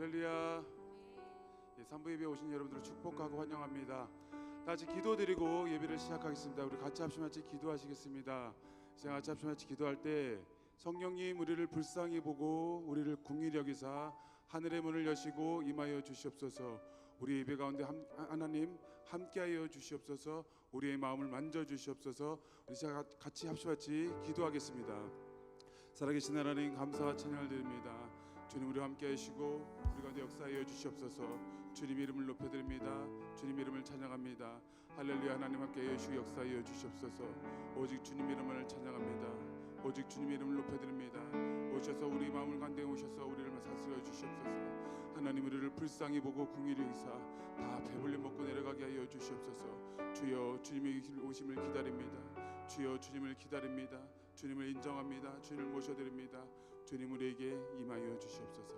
할렐루야. 산부 예배에 오신 여러분들을 축복하고 환영합니다. 다 같이 기도드리고 예배를 시작하겠습니다. 우리 같이 합심 같이 기도하시겠습니다. 제가 같이 합심 같이 기도할 때 성령님 우리를 불쌍히 보고 우리를 긍휼히 여기사 하늘의 문을 여시고 임하여 주시옵소서. 우리 예배 가운데 하나님 함께하여 주시옵소서. 우리의 마음을 만져 주시옵소서. 우리 제가 같이 합심 같이 기도하겠습니다. 살아계신 하나님 감사와 찬양을 드립니다. 주님 우리와 함께 하시고 우리 가운데 역사하여 주시옵소서. 주님 이름을 높여드립니다. 주님 이름을 찬양합니다. 할렐루야. 하나님 함께 하시고 역사하여 주시옵소서. 오직 주님 이름을 찬양합니다. 오직 주님 이름을 높여드립니다. 오셔서 우리 마음을 간대에 오셔서 우리를 사스려 주시옵소서. 하나님 우리를 불쌍히 보고 긍휼히 여기사 다 배불리 먹고 내려가게 하여 주시옵소서. 주여 주님의 오심을 기다립니다. 주여 주님을 기다립니다. 주님을 인정합니다. 주님을 모셔드립니다. 주님 우리에게 임하여 주시옵소서.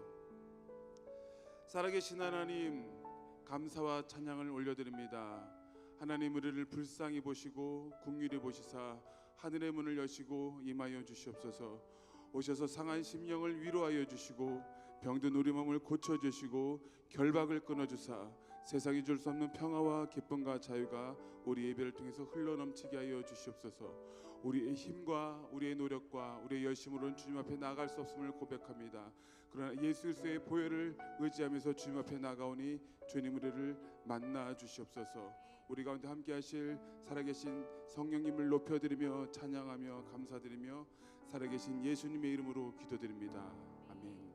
살아계신 하나님 감사와 찬양을 올려드립니다. 하나님 우리를 불쌍히 보시고 긍휼히 보시사 하늘의 문을 여시고 임하여 주시옵소서. 오셔서 상한 심령을 위로하여 주시고 병든 우리 몸을 고쳐주시고 결박을 끊어주사 세상이 줄 수 없는 평화와 기쁨과 자유가 우리 예배를 통해서 흘러넘치게 하여 주시옵소서. 우리의 힘과 우리의 노력과 우리의 열심으로는 주님 앞에 나아갈 수 없음을 고백합니다. 그러나 예수 그리스도의 보혈을 의지하면서 주님 앞에 나가오니 주님 우리를 만나 주시옵소서. 우리 가운데 함께 하실 살아계신 성령님을 높여드리며 찬양하며 감사드리며 살아계신 예수님의 이름으로 기도드립니다. 아멘.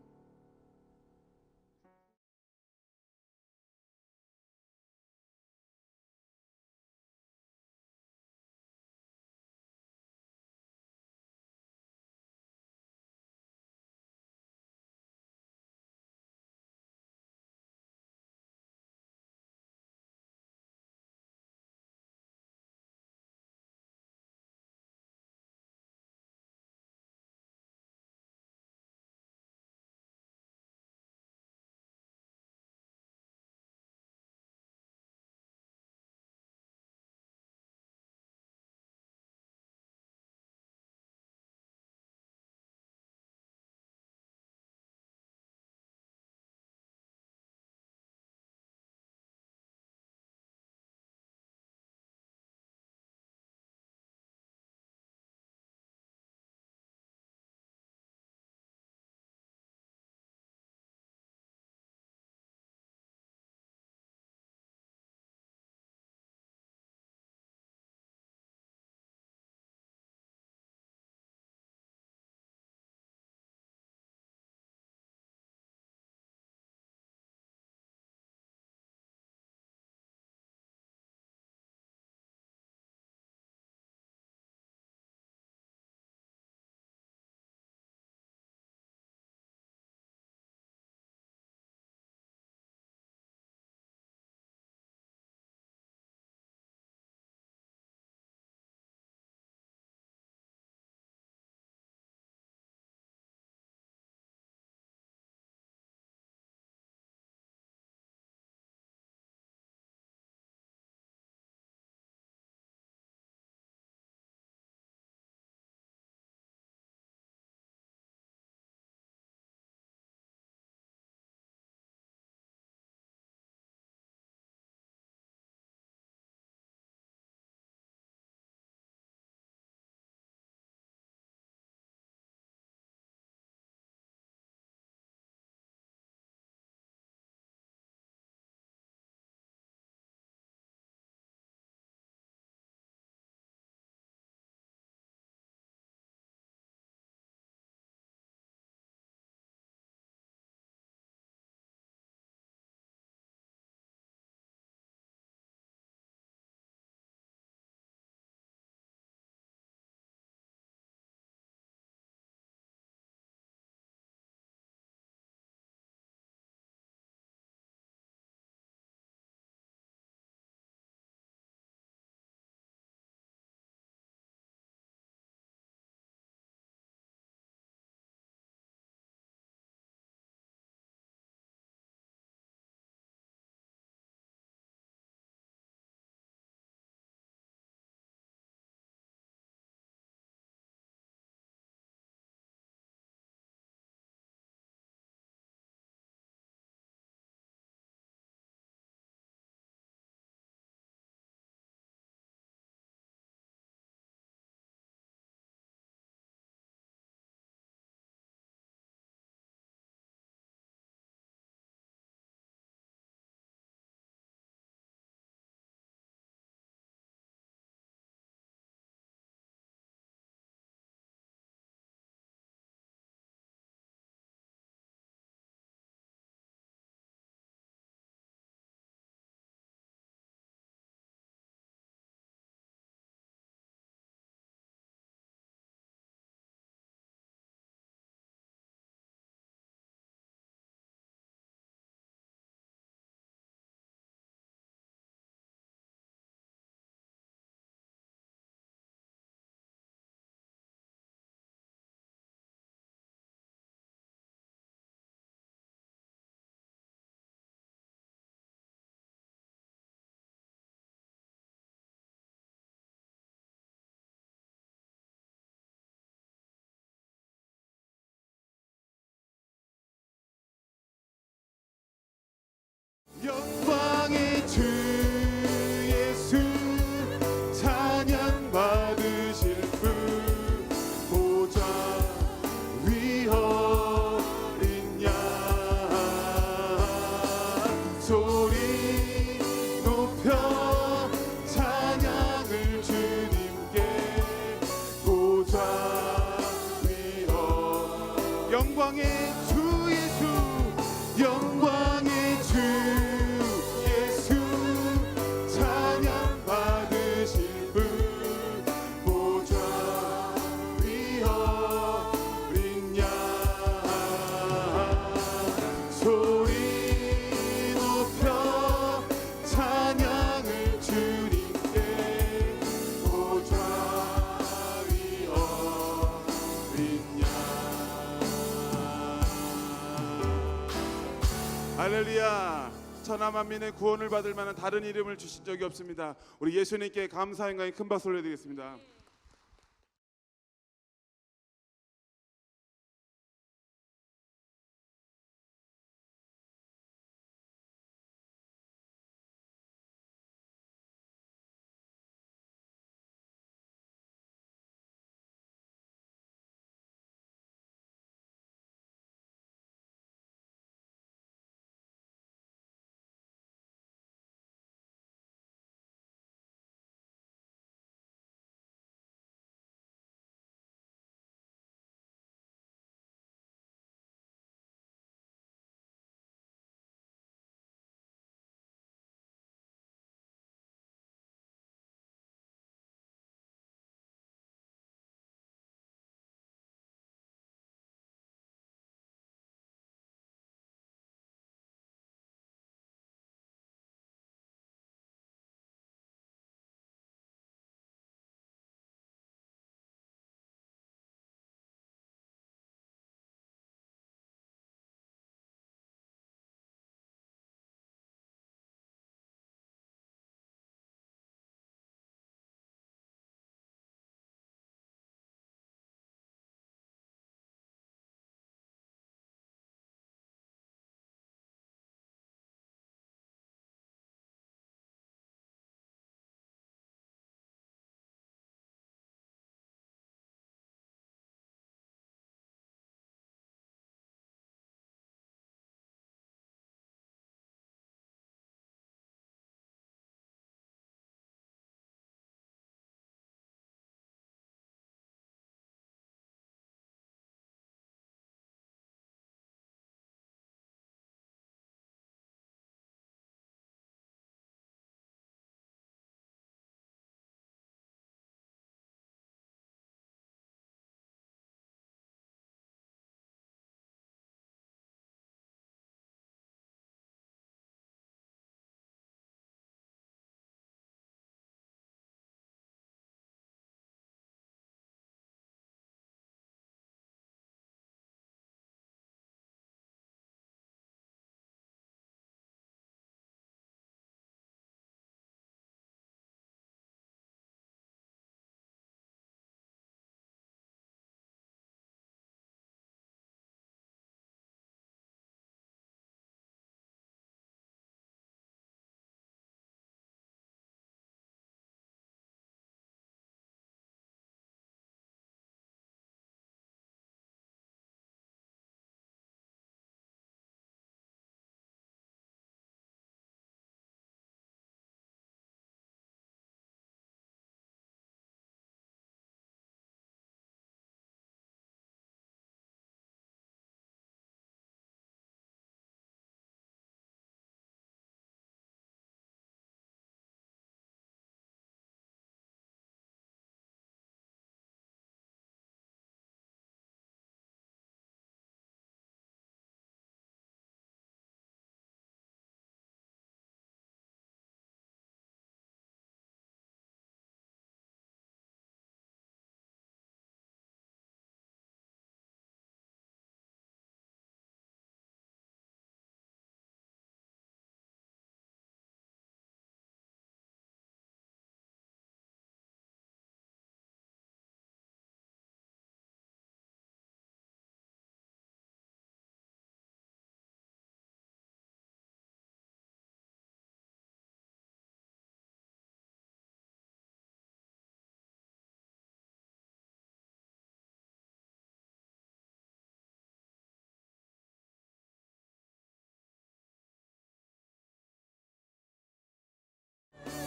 할렐루야. 천하 만민의 구원을 받을 만한 다른 이름을 주신 적이 없습니다. 우리 예수님께 감사 영광의 큰 박수 올려드리겠습니다.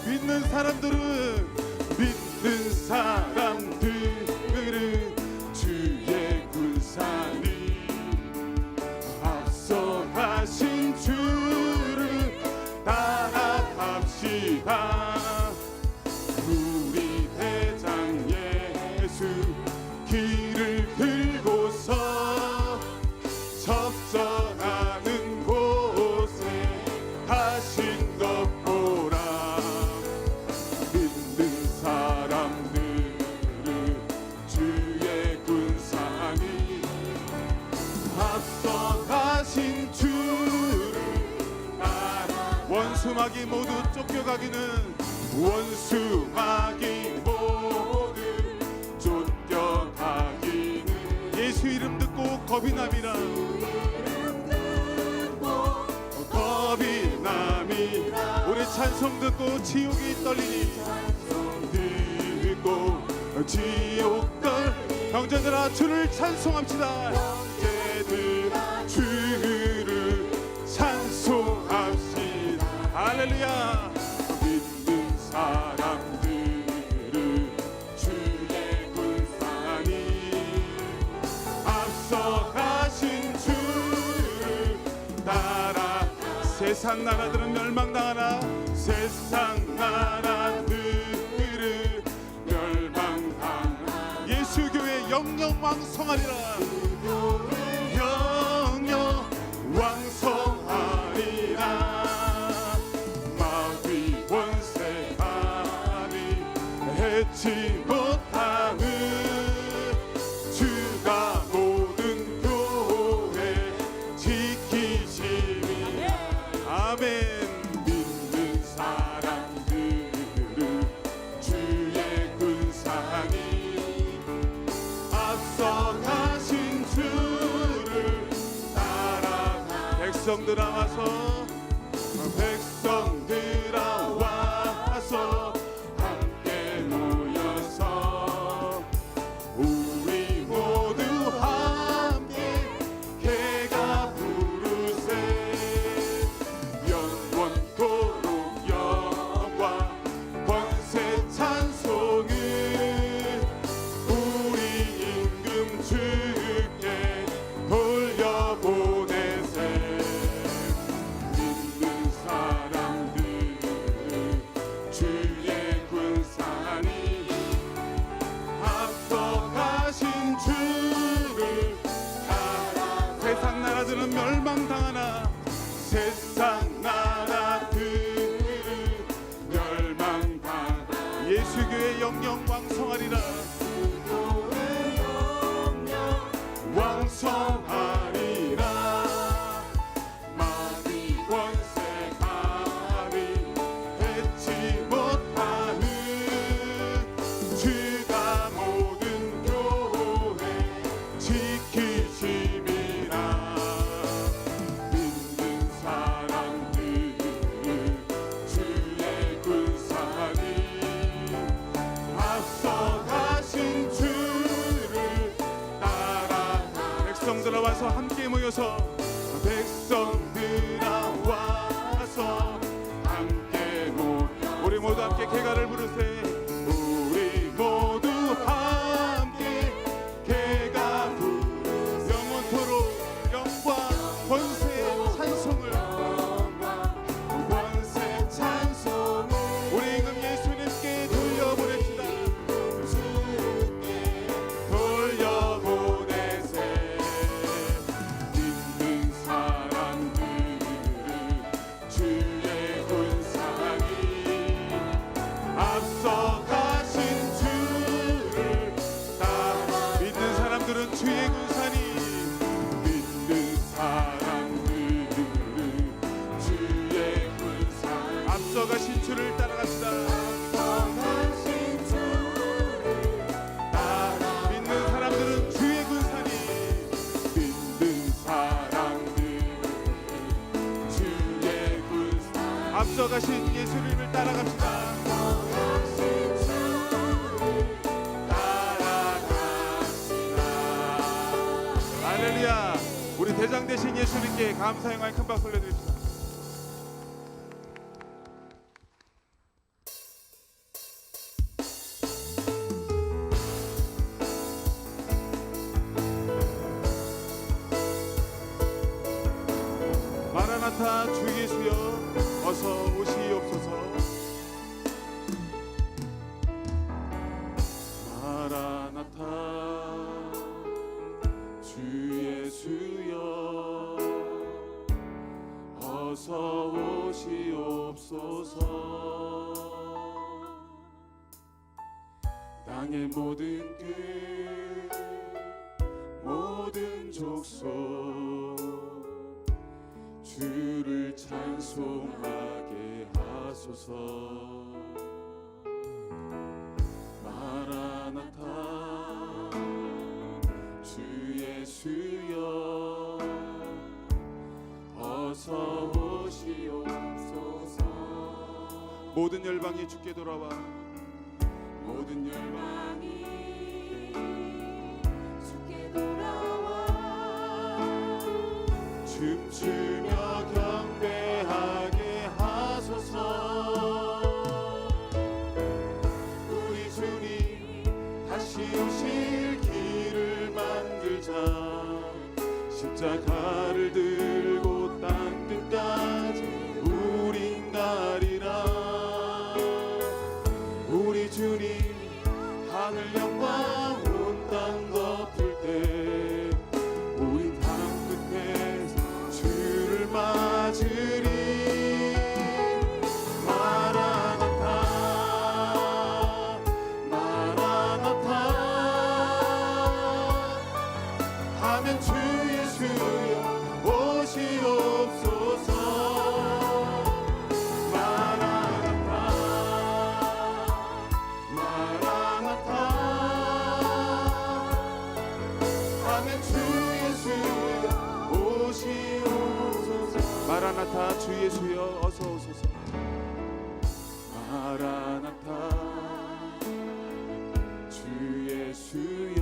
믿는 사람들은 주의 군사니 앞서가신 주를 따라갑시다. 우리 대장 예수 길을 들고서 적절하는 곳에 가신 것 보라. 믿는 사람들은 주의 군사니 앞서 가신 주를 원수마귀 모두 쫓겨가기는 원수마귀 모두 쫓겨가기는 예수 이름 듣고 겁이 남이라 겁이 남이라 우리 찬송 듣고 지옥이 떨리니 듣고 지옥 떨 형제들아 주를 찬송합시다 형제들아 주를 찬송합시다 할렐루야 믿는 사람들을 주의 군사니 앞서가신 주를 따라 세상 나라들은 멸망당하나 세상 나라들은 멸망당하나 예수교회 영영왕성하리라 영영왕성하리라 마귀 원세하니 해치 못하는 주가 모든 교회 지키시니 아멘 믿는 사람들을 주의 군사니 앞서가신 주를 따라가 백성들아 와서 백성들아 와서 함께 모여서 우리 모두 함께 개가 부르세 영원토록 영광 권세 찬송을 우리 임금 주께 돌려보내세 믿는 사람들을 주의 군사니 앞서가신 주를 따라 세상 나라들은 멸망당하나 세상 나라들은 멸망당하나 예수교회 영영왕성하리라 왕성하리라 마귀 원세하니 해치 못하는 주가 모든 교회 지키심이라 믿는 사람들은 주의 군사니 앞서가신 주를 따라 백성들아 와서 함께 모여서 백성들아 와서 함께 우리 모두 함께 개가를 부르세 우리 모두 함께 개가 부르세 영원토록 영광 권세 찬송을 권세 찬송을 우리 임금 예수님께 돌려보냅시다 돌려보내세 믿는 사람들을 주의 군사니 앞서가신 주를 따라 믿는 사람들은 주의 군사니 믿는 사람들은 주의 군사 앞서가신 주를 따라갑시다 앞서가신 주를 따라 믿는 사람들은 주의 군사니 믿는 사람들은 주의 군사 앞서가신 예수님을 따라갑시다 할렐루야 우리 대장 되신 예수님께 감사 영광 큰 박수 올려드립시다 마라나타 주 예수여 어서 오시옵소서 마라나타 주 예수여 어서 오시옵소서 땅의 모든 끝 모든 족속 주를 주를 찬송하게 하소서. 마라나타 주 예수여 어서 오시옵소서. 모든 열방이 주께 돌아와, 모든 열방이 주께 돌아와 춤추며 경배하게 하소서. 우리 주님 다시 오실 길을 만들자. 십자가를 들고 땅 끝까지 우린 가리라. 우리 주님 하늘 영광 온 땅 덮을 때 우리 땅 끝에서 주를 맞으리. 마라나타 마라나타 하면 주 예수여 오시옵소서. 마라나타 마라나타 하면 주 예수여 오시옵소서. 마라나타 주 예수여 어서 오소서. 마라나타 주 예수여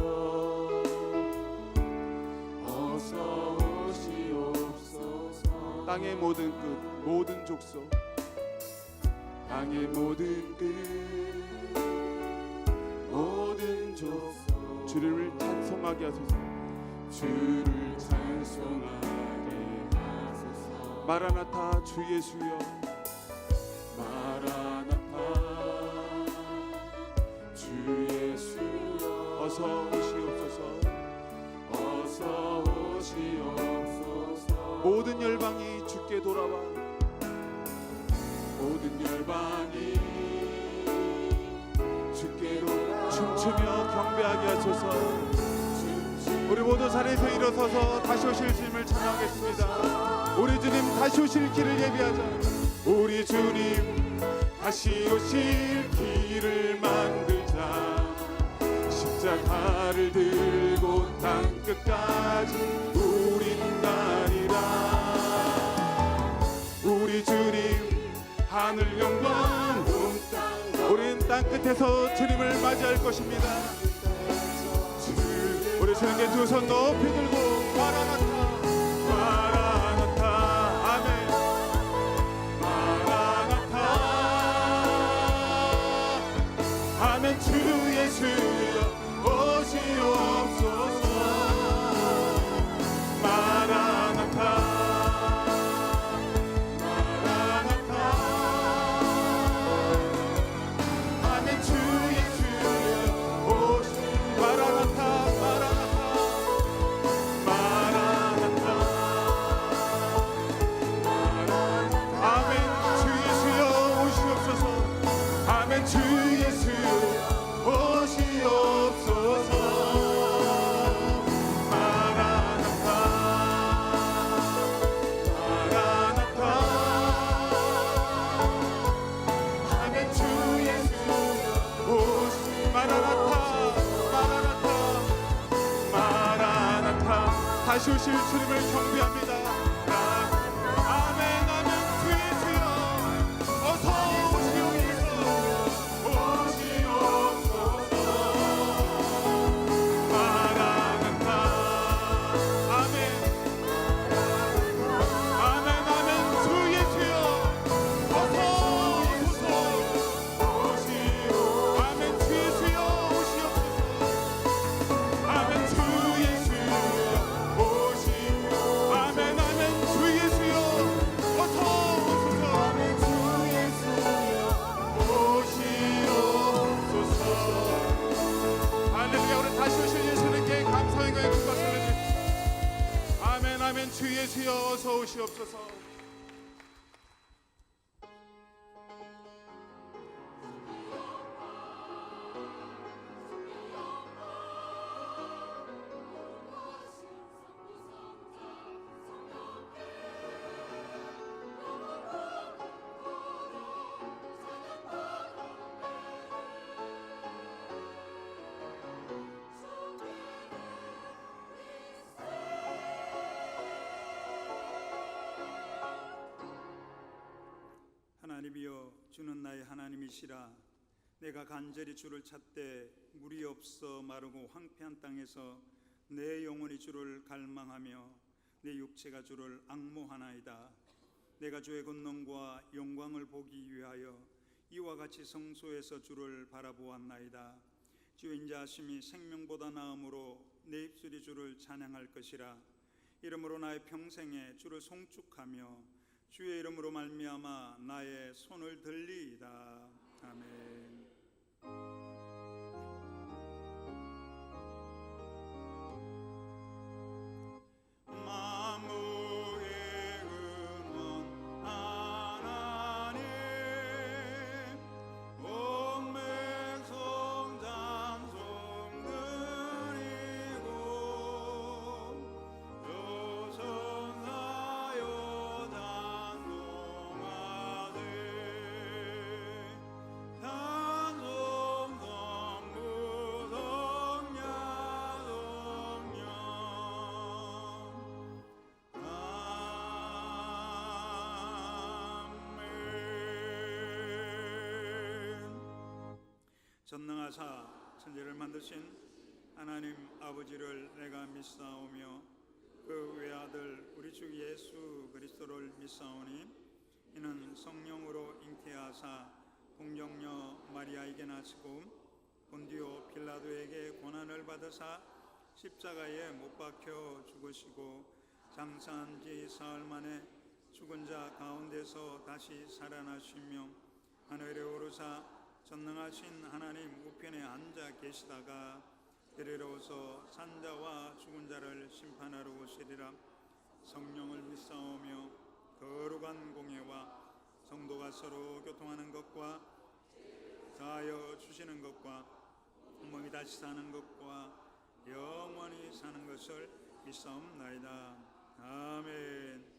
어서 오시옵소서. 땅의 모든 끝 모든 족속 땅의 모든 끝 모든 족속 주를 찬송하게 하소서. 주를 찬송하게 하소서. 마라나타 주 예수여 마라나타 주 예수여 어서 오시옵소서. 어서 오시옵소서. 모든 열방이 주께 돌아와, 모든 열방이 주께 돌아와 춤추며 경배하게 하소서. 우리 모두 자리에서 일어서서 다시 오실 주님을 찬양하겠습니다. 우리 주님 다시 오실 길을 예비하자. 우리 주님 다시 오실 길을 만들자. 십자가를 들고 땅 끝까지 우린 가리라. 우리 주님 하늘 영광 온 땅 우린 땅 끝에서 주님을 맞이할 것입니다. 우리 주님께 두 손 높이 들고 마라나타 마라나타 아멘. 마라나타 아멘. 주 예수여 오시옵소서. 마라나타 마라나타 아멘. 주 예수여 오시 마라나타 마라나타 아멘. 주 예수여 오시옵소서. 아멘. 주 예수여 오시옵소서. 마라나타 마라나타 아멘. 주 예수여 오시 마라나타 마라나타 마라나타 다시 오실 주님을 경배합니다. 아멘 아멘. 주 예수여 어서 오시옵소서. 마라나타 아멘 아멘 아멘. 주 예수여 어서 오시오. 아멘. 주 예수여 오시옵소서. 아멘. 주 예수여 오시오. 아멘 아멘. 주 예수여 어서 오소서. 아멘. 주 예수여 오시옵소서. 할렐루야. 우리 다시 오신 예수님께 감사의 고백 박수 올려주십시오. 아멘 아멘. 주 예수여 어서 오시옵소서. 하나님이여 주는 나의 하나님이시라. 내가 간절히 주를 찾되 물이 없어 마르고 황폐한 땅에서 내 영혼이 주를 갈망하며 내 육체가 주를 앙모하나이다. 내가 주의 권능과 영광을 보기 위하여 이와 같이 성소에서 주를 바라보았나이다. 주의 인자하심이 생명보다 나음으로 내 입술이 주를 찬양할 것이라. 이름으로 나의 평생에 주를 송축하며 주의 이름으로 말미암아 나의 손을 들리이다. 아멘. 전능하사 천지를 만드신 하나님 아버지를 내가 믿사오며 그 외아들 우리 주 예수 그리스도를 믿사오니 이는 성령으로 잉태하사 동정녀 마리아에게 나시고 본디오 빌라도에게 고난을 받으사 십자가에 못 박혀 죽으시고 장사한 지 사흘 만에 죽은 자 가운데서 다시 살아나시며 하늘에 오르사 전능하신 하나님 우편에 앉아 계시다가 데리러오서 산자와 죽은 자를 심판하러 오시리라. 성령을 믿사오며 거룩한 공예와 성도가 서로 교통하는 것과 다하여 주시는 것과 몸이 다시 사는 것과 영원히 사는 것을 믿사옵나이다. 아멘.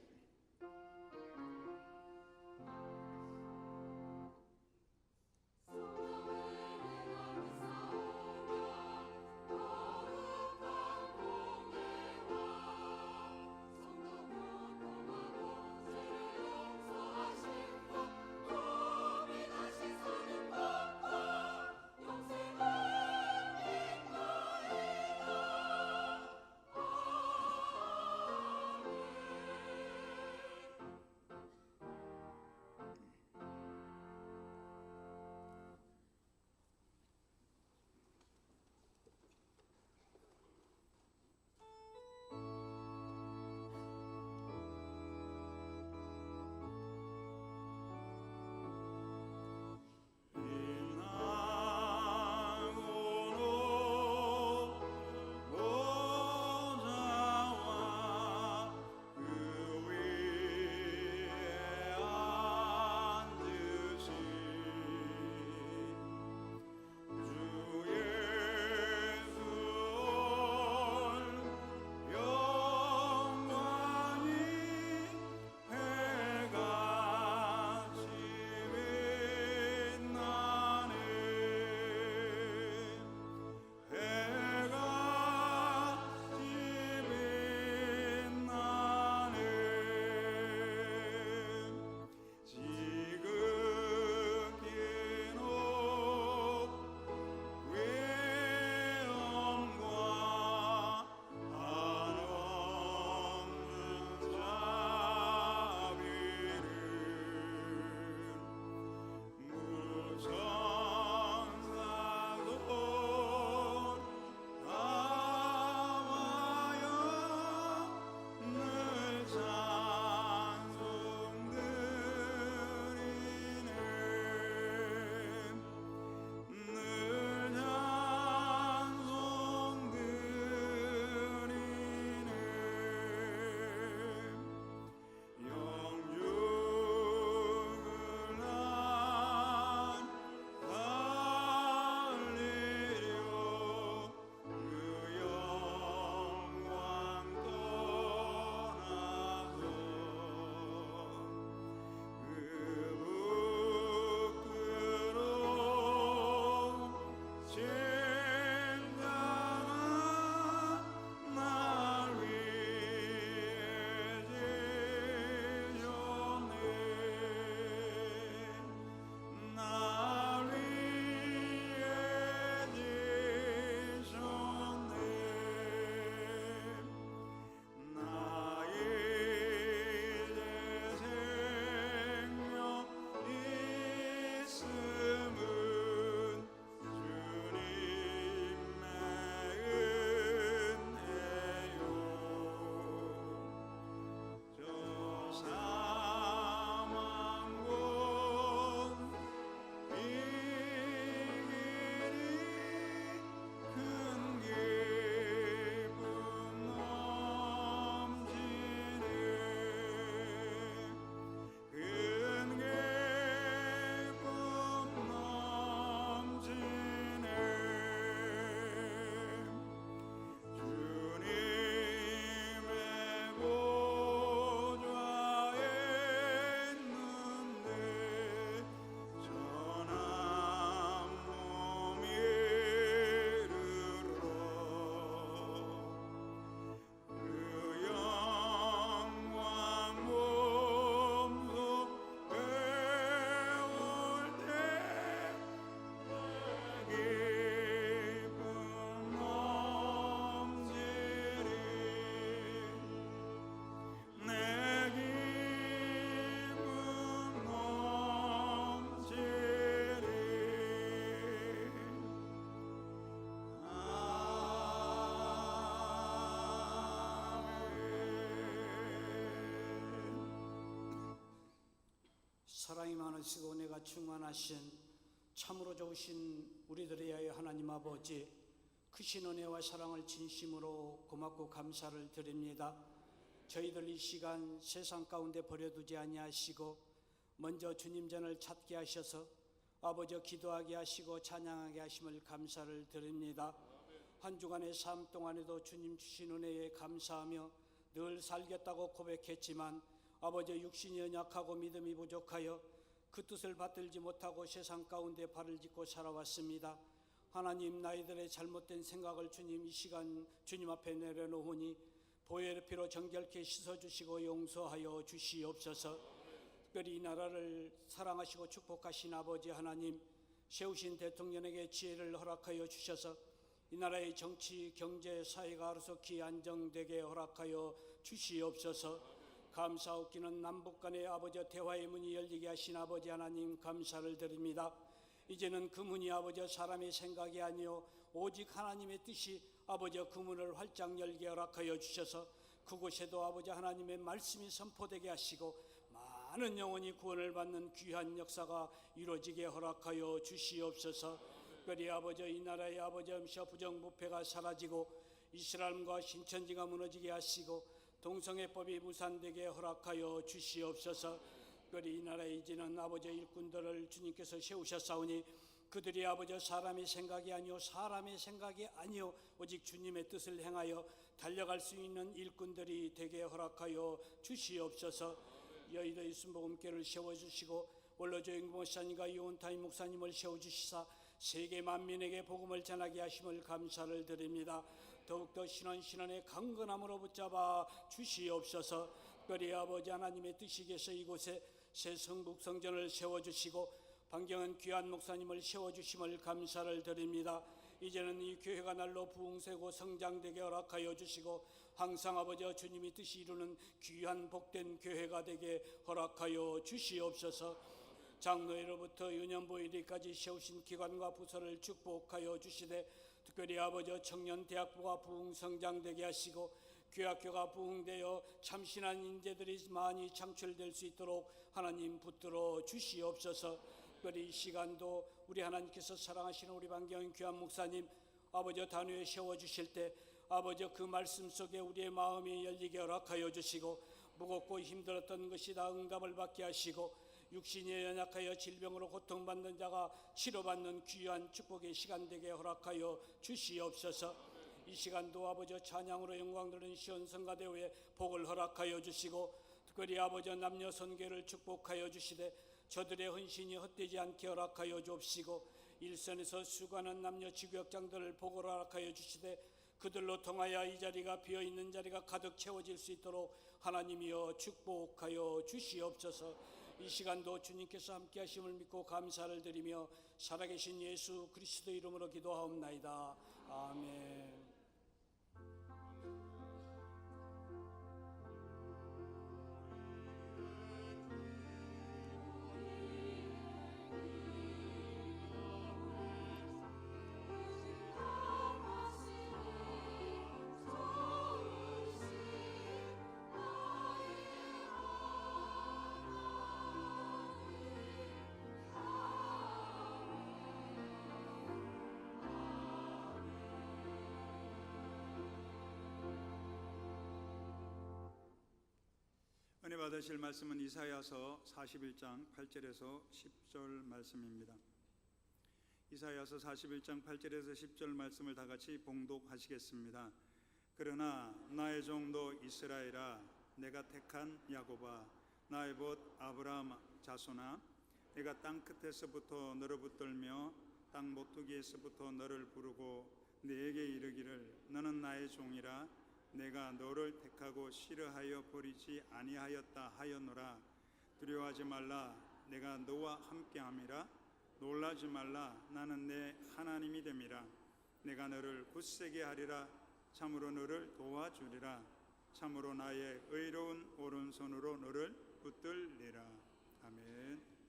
많으시고 내가 충만하신 참으로 좋으신 우리들의 하나님 아버지, 크신 은혜와 사랑을 진심으로 고맙고 감사를 드립니다. 저희들 이 시간 세상 가운데 버려두지 아니하시고 먼저 주님 전을 찾게 하셔서 아버지 기도하게 하시고 찬양하게 하심을 감사를 드립니다. 한 주간의 삶 동안에도 주님 주신 은혜에 감사하며 늘 살겠다고 고백했지만 아버지 육신이 연약하고 믿음이 부족하여 그 뜻을 받들지 못하고 세상 가운데 발을 딛고 살아왔습니다. 하나님, 나이들의 잘못된 생각을 주님 이 시간 주님 앞에 내려놓으니 보혈의 피로 정결케 씻어주시고 용서하여 주시옵소서. 특별히 이 나라를 사랑하시고 축복하신 아버지 하나님, 세우신 대통령에게 지혜를 허락하여 주셔서 이 나라의 정치, 경제, 사회가 하루속히 안정되게 허락하여 주시옵소서. 감사옵기는 남북 간의 아버지 대화의 문이 열리게 하신 아버지 하나님 감사를 드립니다. 이제는 그 문이 아버지 사람의 생각이 아니요 오직 하나님의 뜻이 아버지 그 문을 활짝 열게 허락하여 주셔서 그곳에도 아버지 하나님의 말씀이 선포되게 하시고 많은 영혼이 구원을 받는 귀한 역사가 이루어지게 허락하여 주시옵소서. 특별히 아버지 이 나라의 아버지 부정부패가 사라지고 이스라엘과 신천지가 무너지게 하시고 동성애법이 무산되게 허락하여 주시옵소서. 특별히 이 나라에 이제는 아버지 일꾼들을 주님께서 세우셨사오니 그들이 아버지 사람의 생각이 아니요 사람의 생각이 아니요 오직 주님의 뜻을 행하여 달려갈 수 있는 일꾼들이 되게 허락하여 주시옵소서. 여의도의 순복음교회를 세워주시고 원로조영 목사님과 이온타임 목사님을 세워주시사 세계 만민에게 복음을 전하게 하심을 감사를 드립니다. 더욱더 신원의 강건함으로 붙잡아 주시옵소서. 특별히 아버지 하나님의 뜻이께서 이곳에 새 성북 성전을 세워주시고 방경은 귀한 목사님을 세워주심을 감사를 드립니다. 이제는 이 교회가 날로 부흥세고 성장되게 허락하여 주시고 항상 아버지 주님이 뜻이 이루는 귀한 복된 교회가 되게 허락하여 주시옵소서. 장로회로부터 유년부 이리까지 세우신 기관과 부서를 축복하여 주시되 특별히 아버지 청년대학부가 부흥성장되게 하시고 교학교가 부흥되어 참신한 인재들이 많이 창출될 수 있도록 하나님 붙들어 주시옵소서. 특별히 이 시간도 우리 하나님께서 사랑하시는 우리 방경인 귀한 목사님 아버지 단위에 세워주실 때 아버지 그 말씀 속에 우리의 마음이 열리게 허락하여 주시고 무겁고 힘들었던 것이 다 응답을 받게 하시고 육신이 연약하여 질병으로 고통받는 자가 치료받는 귀한 축복의 시간 되게 허락하여 주시옵소서. 이 시간도 아버지 찬양으로 영광 드리는 시온 성가대회에 복을 허락하여 주시고 특별히 아버지 남녀 선교를 축복하여 주시되 저들의 헌신이 헛되지 않게 허락하여 주옵시고 일선에서 수고하는 남녀 지구역장들을 복을 허락하여 주시되 그들로 통하여 이 자리가 비어있는 자리가 가득 채워질 수 있도록 하나님이여 축복하여 주시옵소서. 이 시간도 주님께서 함께 하심을 믿고 감사를 드리며 살아계신 예수 그리스도 이름으로 기도하옵나이다. 아멘. 은혜 받으실 말씀은 이사야서 41장 8절에서 10절 말씀입니다. 이사야서 41장 8절에서 10절 말씀을 다 같이 봉독하시겠습니다. 그러나 나의 종도 이스라엘아, 내가 택한 야곱아, 나의 봇 아브라함 자손아, 내가 땅 끝에서부터 너를 붙들며 땅 모퉁이에서부터 너를 부르고 네게 이르기를 너는 나의 종이라. 내가 너를 택하고 싫어하여 버리지 아니하였다 하였노라. 두려워하지 말라, 내가 너와 함께함이라. 놀라지 말라, 나는 내 하나님이 됨이라. 내가 너를 굳세게 하리라. 참으로 너를 도와주리라. 참으로 나의 의로운 오른손으로 너를 붙들리라. 아멘.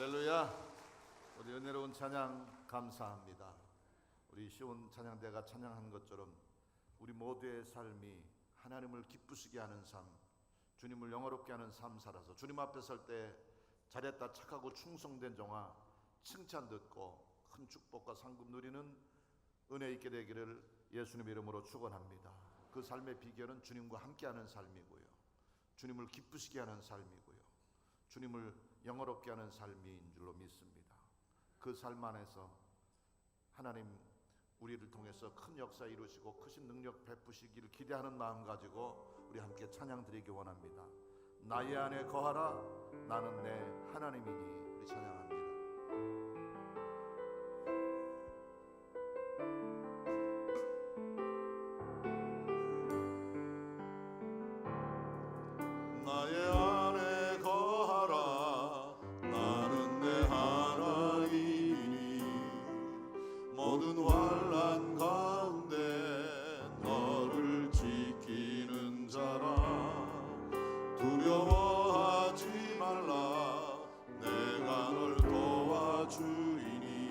할렐루야. 우리 은혜로운 찬양 감사합니다. 우리 시온 찬양대가 찬양한 것처럼 우리 모두의 삶이 하나님을 기쁘시게 하는 삶, 주님을 영화롭게 하는 삶 살아서 주님 앞에 설 때 잘했다 착하고 충성된 종아 칭찬 듣고 큰 축복과 상급 누리는 은혜 있게 되기를 예수님 이름으로 축원합니다. 그 삶의 비결은 주님과 함께하는 삶이고요, 주님을 기쁘시게 하는 삶이고요, 주님을 영화롭게 하는 삶인 줄로 믿습니다. 그 삶 안에서 하나님 우리를 통해서 큰 역사 이루시고 크신 능력 베푸시기를 기대하는 마음 가지고 우리 함께 찬양 드리기 원합니다. 나의 안에 거하라, 나는 내 하나님이니. 우리 찬양합니다. 나의 안에 거하라, 나는 내 하나님이니. 모든 환난 가운데 너를 지키는 자라. 두려워하지 말라, 내가 널 도와주리니.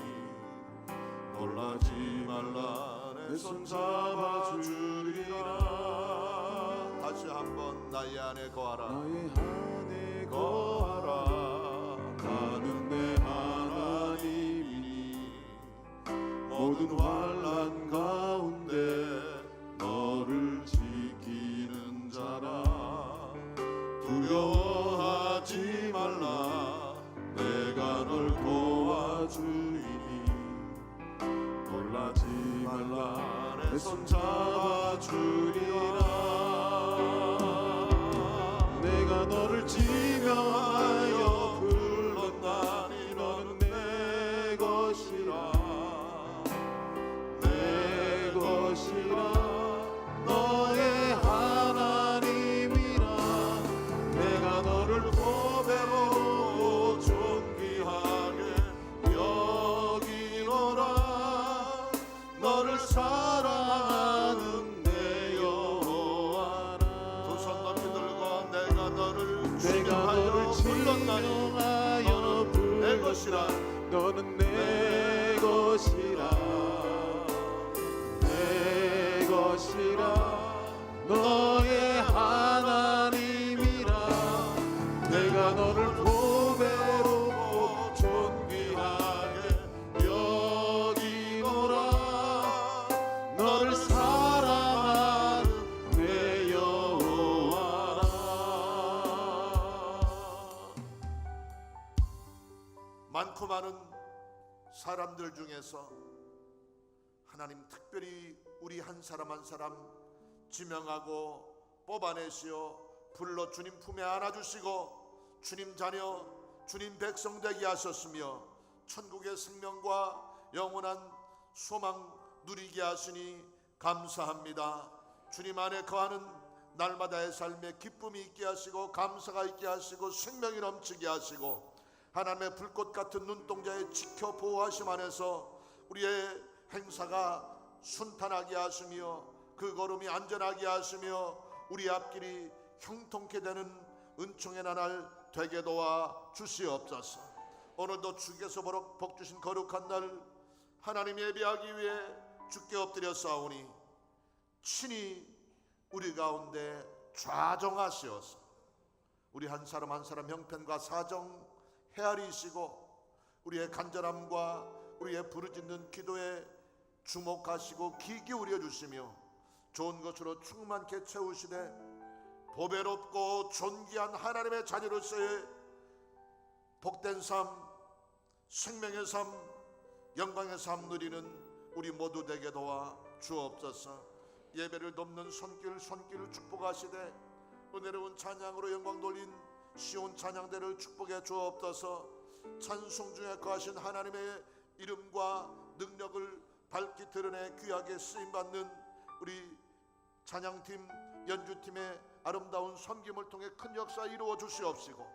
놀라지 말라, 내 손 잡아주리라. 다시 한번 나의 안에 거하라, 나의 안에 거하라, 나는 내 하나님이니. 모든 환난 가운데 너를 지키는 자라. 두려워하지 말라, 내가 널 도와주리니. 놀라지 말라, 내 손 잡아주리라. 내가 너를 지명하여 불렀나니 너는 내 것이라. 내 것이라, 너의 하나님이라. 내가 너를 보배로 존귀하게 여기노라. 너를 사랑하는 내 여호와라. 두 손 높이 들고 내가 너를 지명하여 불렀나니 내 것이라. 너는 내 것이라, 내 것이라. 너의 하나님이라. 내가 너를 보배로 존귀하게 여기노라. 너를 사랑하는 내 여호와라. 많고 많은 사람들 중에서 하나님 특별히 우리 한 사람 한 사람 지명하고 뽑아내시어 불러 주님 품에 안아주시고 주님 자녀 주님 백성 되게 하셨으며 천국의 생명과 영원한 소망 누리게 하시니 감사합니다. 주님 안에 거하는 날마다의 삶에 기쁨이 있게 하시고 감사가 있게 하시고 생명이 넘치게 하시고 하나님의 불꽃 같은 눈동자에 지켜 보호하심 안에서 우리의 행사가 순탄하게 하시며 그 걸음이 안전하게 하시며 우리 앞길이 형통케 되는 은총의 나날 되게 도와 주시옵소서. 오늘도 주께서 복 주신 거룩한 날 하나님 예배하기 위해 주께 엎드려 싸우니 친히 우리 가운데 좌정하시어서 우리 한 사람 한 사람 형편과 사정 헤아리시고 우리의 간절함과 우리의 부르짖는 기도에 주목하시고 귀 기울여 주시며 좋은 것으로 충만케 채우시되 보배롭고 존귀한 하나님의 자녀로서의 복된 삶, 생명의 삶, 영광의 삶 누리는 우리 모두 되게 도와 주옵소서. 예배를 돕는 손길을 축복하시되 은혜로운 찬양으로 영광 돌린 시온 찬양대를 축복해 주옵소서. 찬송 중에 거하신 하나님의 이름과 능력을 밝히 드러내 귀하게 쓰임받는 우리 찬양팀 연주팀의 아름다운 섬김을 통해 큰 역사 이루어 주시옵시고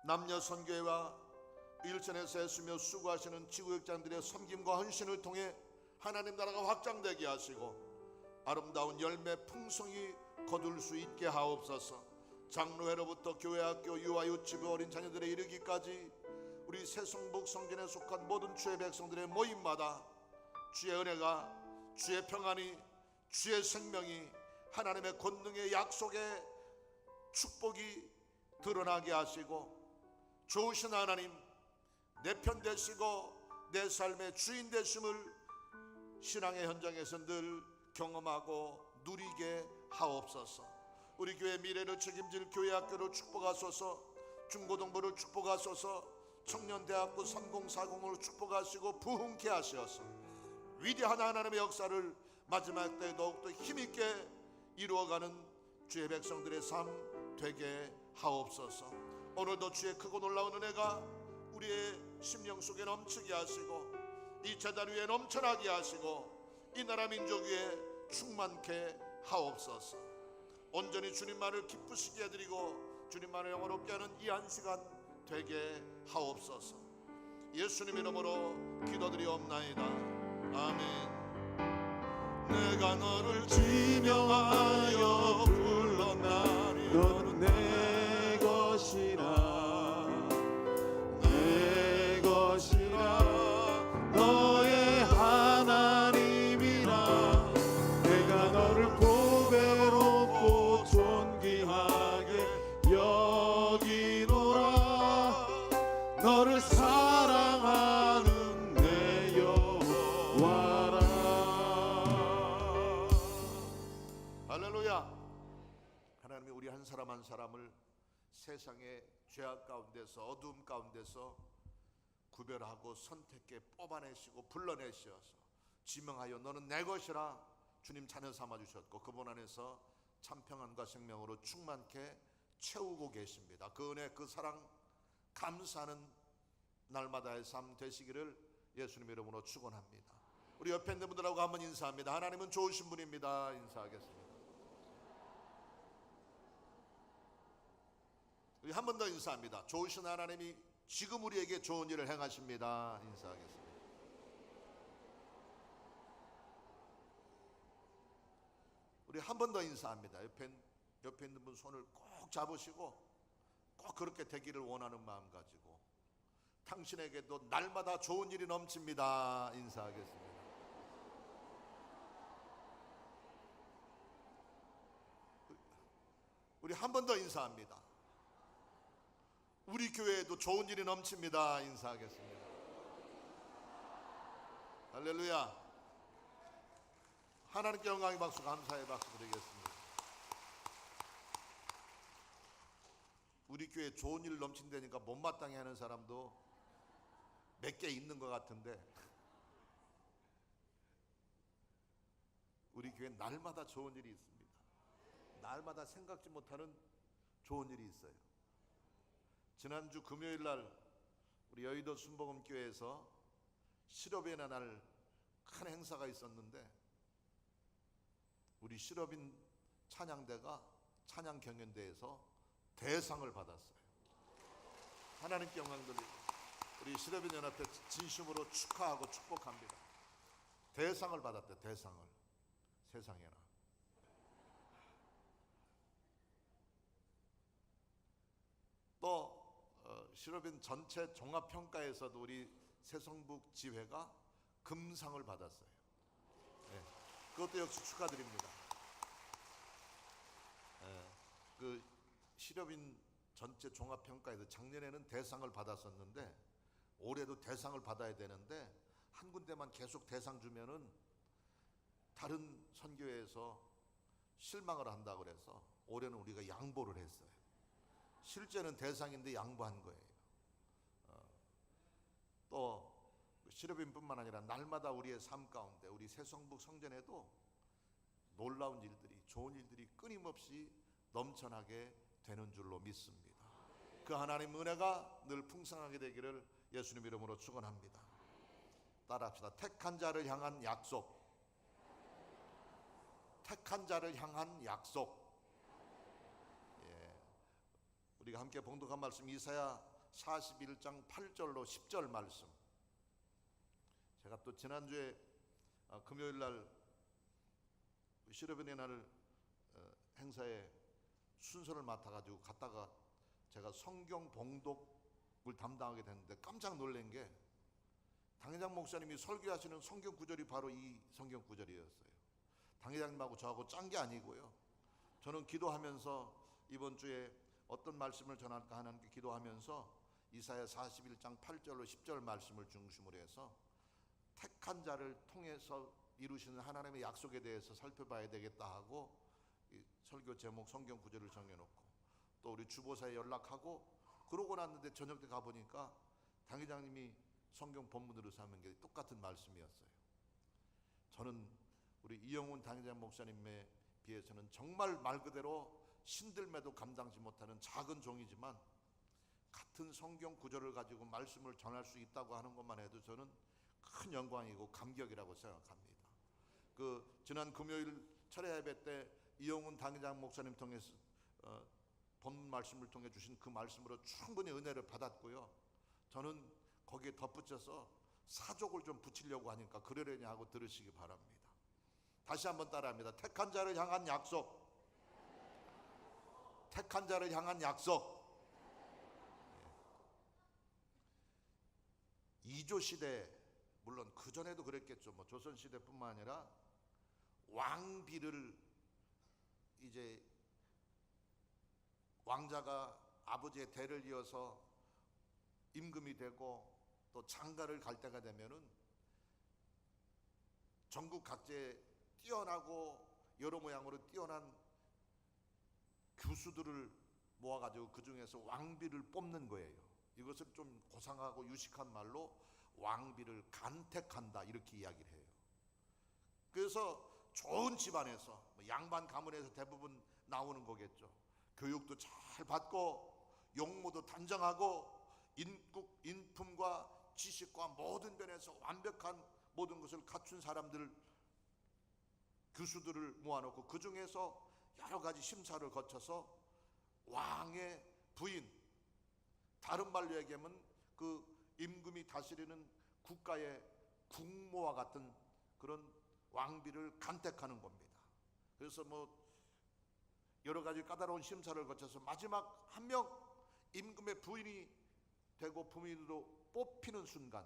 남녀 선교회와 일선에서 애쓰며 수고하시는 지구역장들의 섬김과 헌신을 통해 하나님 나라가 확장되게 하시고 아름다운 열매 풍성이 거둘 수 있게 하옵소서. 장로회로부터 교회학교, 유아유치부, 어린 자녀들에 이르기까지 우리 새성북 성전에 속한 모든 주의 백성들의 모임마다 주의 은혜가, 주의 평안이, 주의 생명이, 하나님의 권능의 약속의 축복이 드러나게 하시고, 좋으신 하나님 내 편 되시고 내 삶의 주인 되심을 신앙의 현장에서 늘 경험하고 누리게 하옵소서. 우리 교회 미래를 책임질 교회학교를 축복하소서. 중고등부를 축복하소서. 청년대학교 3040으로 축복하시고 부흥케 하시어서 위대한 하나님의 역사를 마지막 때에 더욱더 힘있게 이루어가는 주의 백성들의 삶 되게 하옵소서. 오늘도 주의 크고 놀라운 은혜가 우리의 심령 속에 넘치게 하시고, 이 제단 위에 넘쳐나게 하시고, 이 나라 민족 위에 충만케 하옵소서. 온전히 주님만을 기쁘시게 해드리고 주님만을 영원롭게 하는 이 한 시간 되게 하옵소서. 예수님 이름으로 기도드리옵나이다. 아멘. 내가 너를 지명하여 불렀나니 너는 내 것이라, 내 것이라, 너의 하나님이라. 내가 너를 보배롭고 존귀하게 여기노라. 너를 사랑하는 내 여호와라. 할렐루야. 하나님이 우리 한 사람 한 사람을 세상의 죄악 가운데서, 어두움 가운데서 구별하고 선택해 뽑아내시고 불러내셔서 지명하여 너는 내 것이라 주님 자녀 삼아 주셨고, 그분 안에서 참 평안과 생명으로 충만케 채우고 계십니다. 그 은혜, 그 사랑 감사하는 날마다의 삶 되시기를 예수님 이름으로 축원합니다. 우리 옆에 있는 분들하고 한번 인사합니다. 하나님은 좋으신 분입니다. 인사하겠습니다. 우리 한 번 더 인사합니다. 좋으신 하나님이 지금 우리에게 좋은 일을 행하십니다. 인사하겠습니다. 우리 한 번 더 인사합니다. 옆에 있는 분 손을 꼭 잡으시고 꼭 그렇게 되기를 원하는 마음 가지고, 당신에게도 날마다 좋은 일이 넘칩니다. 인사하겠습니다. 우리 한 번 더 인사합니다. 우리 교회에도 좋은 일이 넘칩니다. 인사하겠습니다. 할렐루야. 하나님께 영광의 박수, 감사의 박수 드리겠습니다. 우리 교회에 좋은 일 넘친다니까 못마땅해 하는 사람도 몇 개 있는 것 같은데, 우리 교회 날마다 좋은 일이 있습니다. 날마다 생각지 못하는 좋은 일이 있어요. 지난주 금요일 날 우리 여의도 순복음교회에서 실업의 날 큰 행사가 있었는데, 우리 실업인 찬양대가 찬양 경연대회에서 대상을 받았어요. 하나님께 영광 돌리고 우리 실업인 연합회 진심으로 축하하고 축복합니다. 대상을 받았대. 대상을. 세상에나. 또 실업인 전체 종합평가에서도 우리 새성북 지회가 금상을 받았어요. 네, 그것도 역시 축하드립니다. 네, 그 실업인 전체 종합평가에서 작년에는 대상을 받았었는데 올해도 대상을 받아야 되는데, 한 군데만 계속 대상 주면은 다른 선교회에서 실망을 한다 그래서 올해는 우리가 양보를 했어요. 실제는 대상인데 양보한 거예요. 또 실업인뿐만 아니라 날마다 우리의 삶 가운데 우리 새성북 성전에도 놀라운 일들이, 좋은 일들이 끊임없이 넘쳐나게 되는 줄로 믿습니다. 그 하나님 은혜가 늘 풍성하게 되기를 예수님 이름으로 축원합니다. 따라합시다. 택한 자를 향한 약속. 택한 자를 향한 약속. 우리가 함께 봉독한 말씀, 이사야 41장 8절로 10절 말씀. 제가 또 지난주에 금요일 날 실업인의 날 행사에 순서를 맡아가지고 갔다가 제가 성경 봉독을 담당하게 됐는데 깜짝 놀란 게 당회장 목사님이 설교하시는 성경 구절이 바로 이 성경 구절이었어요. 당회장님하고 저하고 짠 게 아니고요. 저는 기도하면서 이번 주에 어떤 말씀을 전할까 하나님께 기도하면서 이사야 41장 8절로 10절 말씀을 중심으로 해서 택한 자를 통해서 이루시는 하나님의 약속에 대해서 살펴봐야 되겠다 하고 이 설교 제목 성경 구절을 정해놓고 또 우리 주보사에 연락하고 그러고 났는데 저녁 때 가보니까 당회장님이 성경 본문으로 삼은 게 똑같은 말씀이었어요. 저는 우리 이영훈 당회장 목사님에 비해서는 정말 말 그대로 신들매도 감당지 못하는 작은 종이지만 같은 성경 구절을 가지고 말씀을 전할 수 있다고 하는 것만 해도 저는 큰 영광이고 감격이라고 생각합니다. 그 지난 금요일 철야 예배 때 이영훈 당회장 목사님 통해서 본문 말씀을 통해 주신 그 말씀으로 충분히 은혜를 받았고요. 저는 거기에 덧붙여서 사족을 좀 붙이려고 하니까 그러려니 하고 들으시기 바랍니다. 다시 한번 따라합니다. 택한 자를 향한 약속. 택한 자를 향한 약속. 이조 시대, 물론 그 전에도 그랬겠죠. 뭐 조선 시대뿐만 아니라 왕비를 이제 왕자가 아버지의 대를 이어서 임금이 되고 또 장가를 갈 때가 되면은 전국 각지에 뛰어나고 여러 모양으로 뛰어난 교수들을 모아가지고 그 중에서 왕비를 뽑는 거예요. 이것을 좀 고상하고 유식한 말로 왕비를 간택한다 이렇게 이야기를 해요. 그래서 좋은 집안에서 양반 가문에서 대부분 나오는 거겠죠. 교육도 잘 받고 용모도 단정하고 인품과 지식과 모든 면에서 완벽한 모든 것을 갖춘 사람들 교수들을 모아놓고 그 중에서 여러 가지 심사를 거쳐서 왕의 부인, 다른 말로 얘기하면 그 임금이 다스리는 국가의 국모와 같은 그런 왕비를 간택하는 겁니다. 그래서 뭐 여러 가지 까다로운 심사를 거쳐서 마지막 한 명 임금의 부인이 되고 부인으로 뽑히는 순간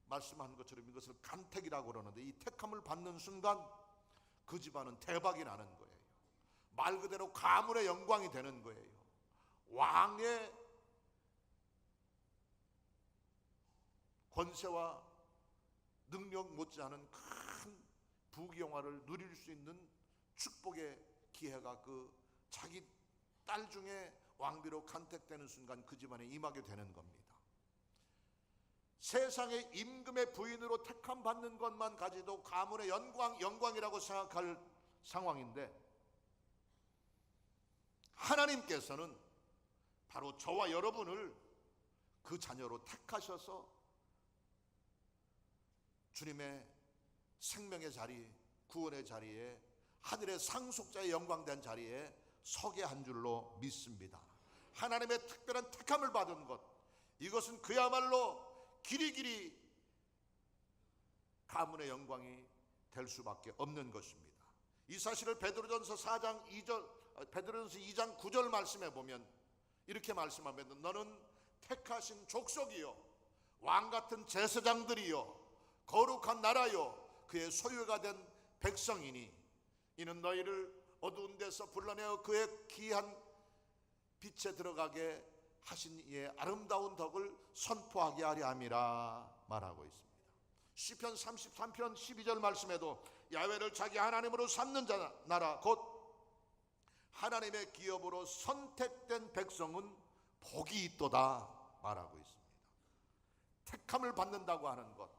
말씀한 것처럼 이것을 간택이라고 그러는데 이 택함을 받는 순간 그 집안은 대박이 나는 거예요. 말 그대로 가문의 영광이 되는 거예요. 왕의 권세와 능력 못지않은 큰 부귀영화를 누릴 수 있는 축복의 기회가 그 자기 딸 중에 왕비로 간택되는 순간 그 집안에 임하게 되는 겁니다. 세상의 임금의 부인으로 택함 받는 것만 가지도 가문의 영광이라고 생각할 상황인데 하나님께서는 바로 저와 여러분을 그 자녀로 택하셔서 주님의 생명의 자리, 구원의 자리에 하늘의 상속자의 영광된 자리에 서게 한 줄로 믿습니다. 하나님의 특별한 택함을 받은 것, 이것은 그야말로 길이길이 가문의 영광이 될 수밖에 없는 것입니다. 이 사실을 베드로전서 2장 9절 말씀에 보면 이렇게 말씀합니다. 너는 택하신 족속이요 왕같은 제사장들이요 거룩한 나라요 그의 소유가 된 백성이니 이는 너희를 어두운 데서 불러내어 그의 귀한 빛에 들어가게 하신 이의 아름다운 덕을 선포하게 하려 함이라 말하고 있습니다. 시편 33편 12절 말씀에도 야훼를 자기 하나님으로 삼는 나라 곧 하나님의 기업으로 선택된 백성은 복이 있도다 말하고 있습니다. 택함을 받는다고 하는 것,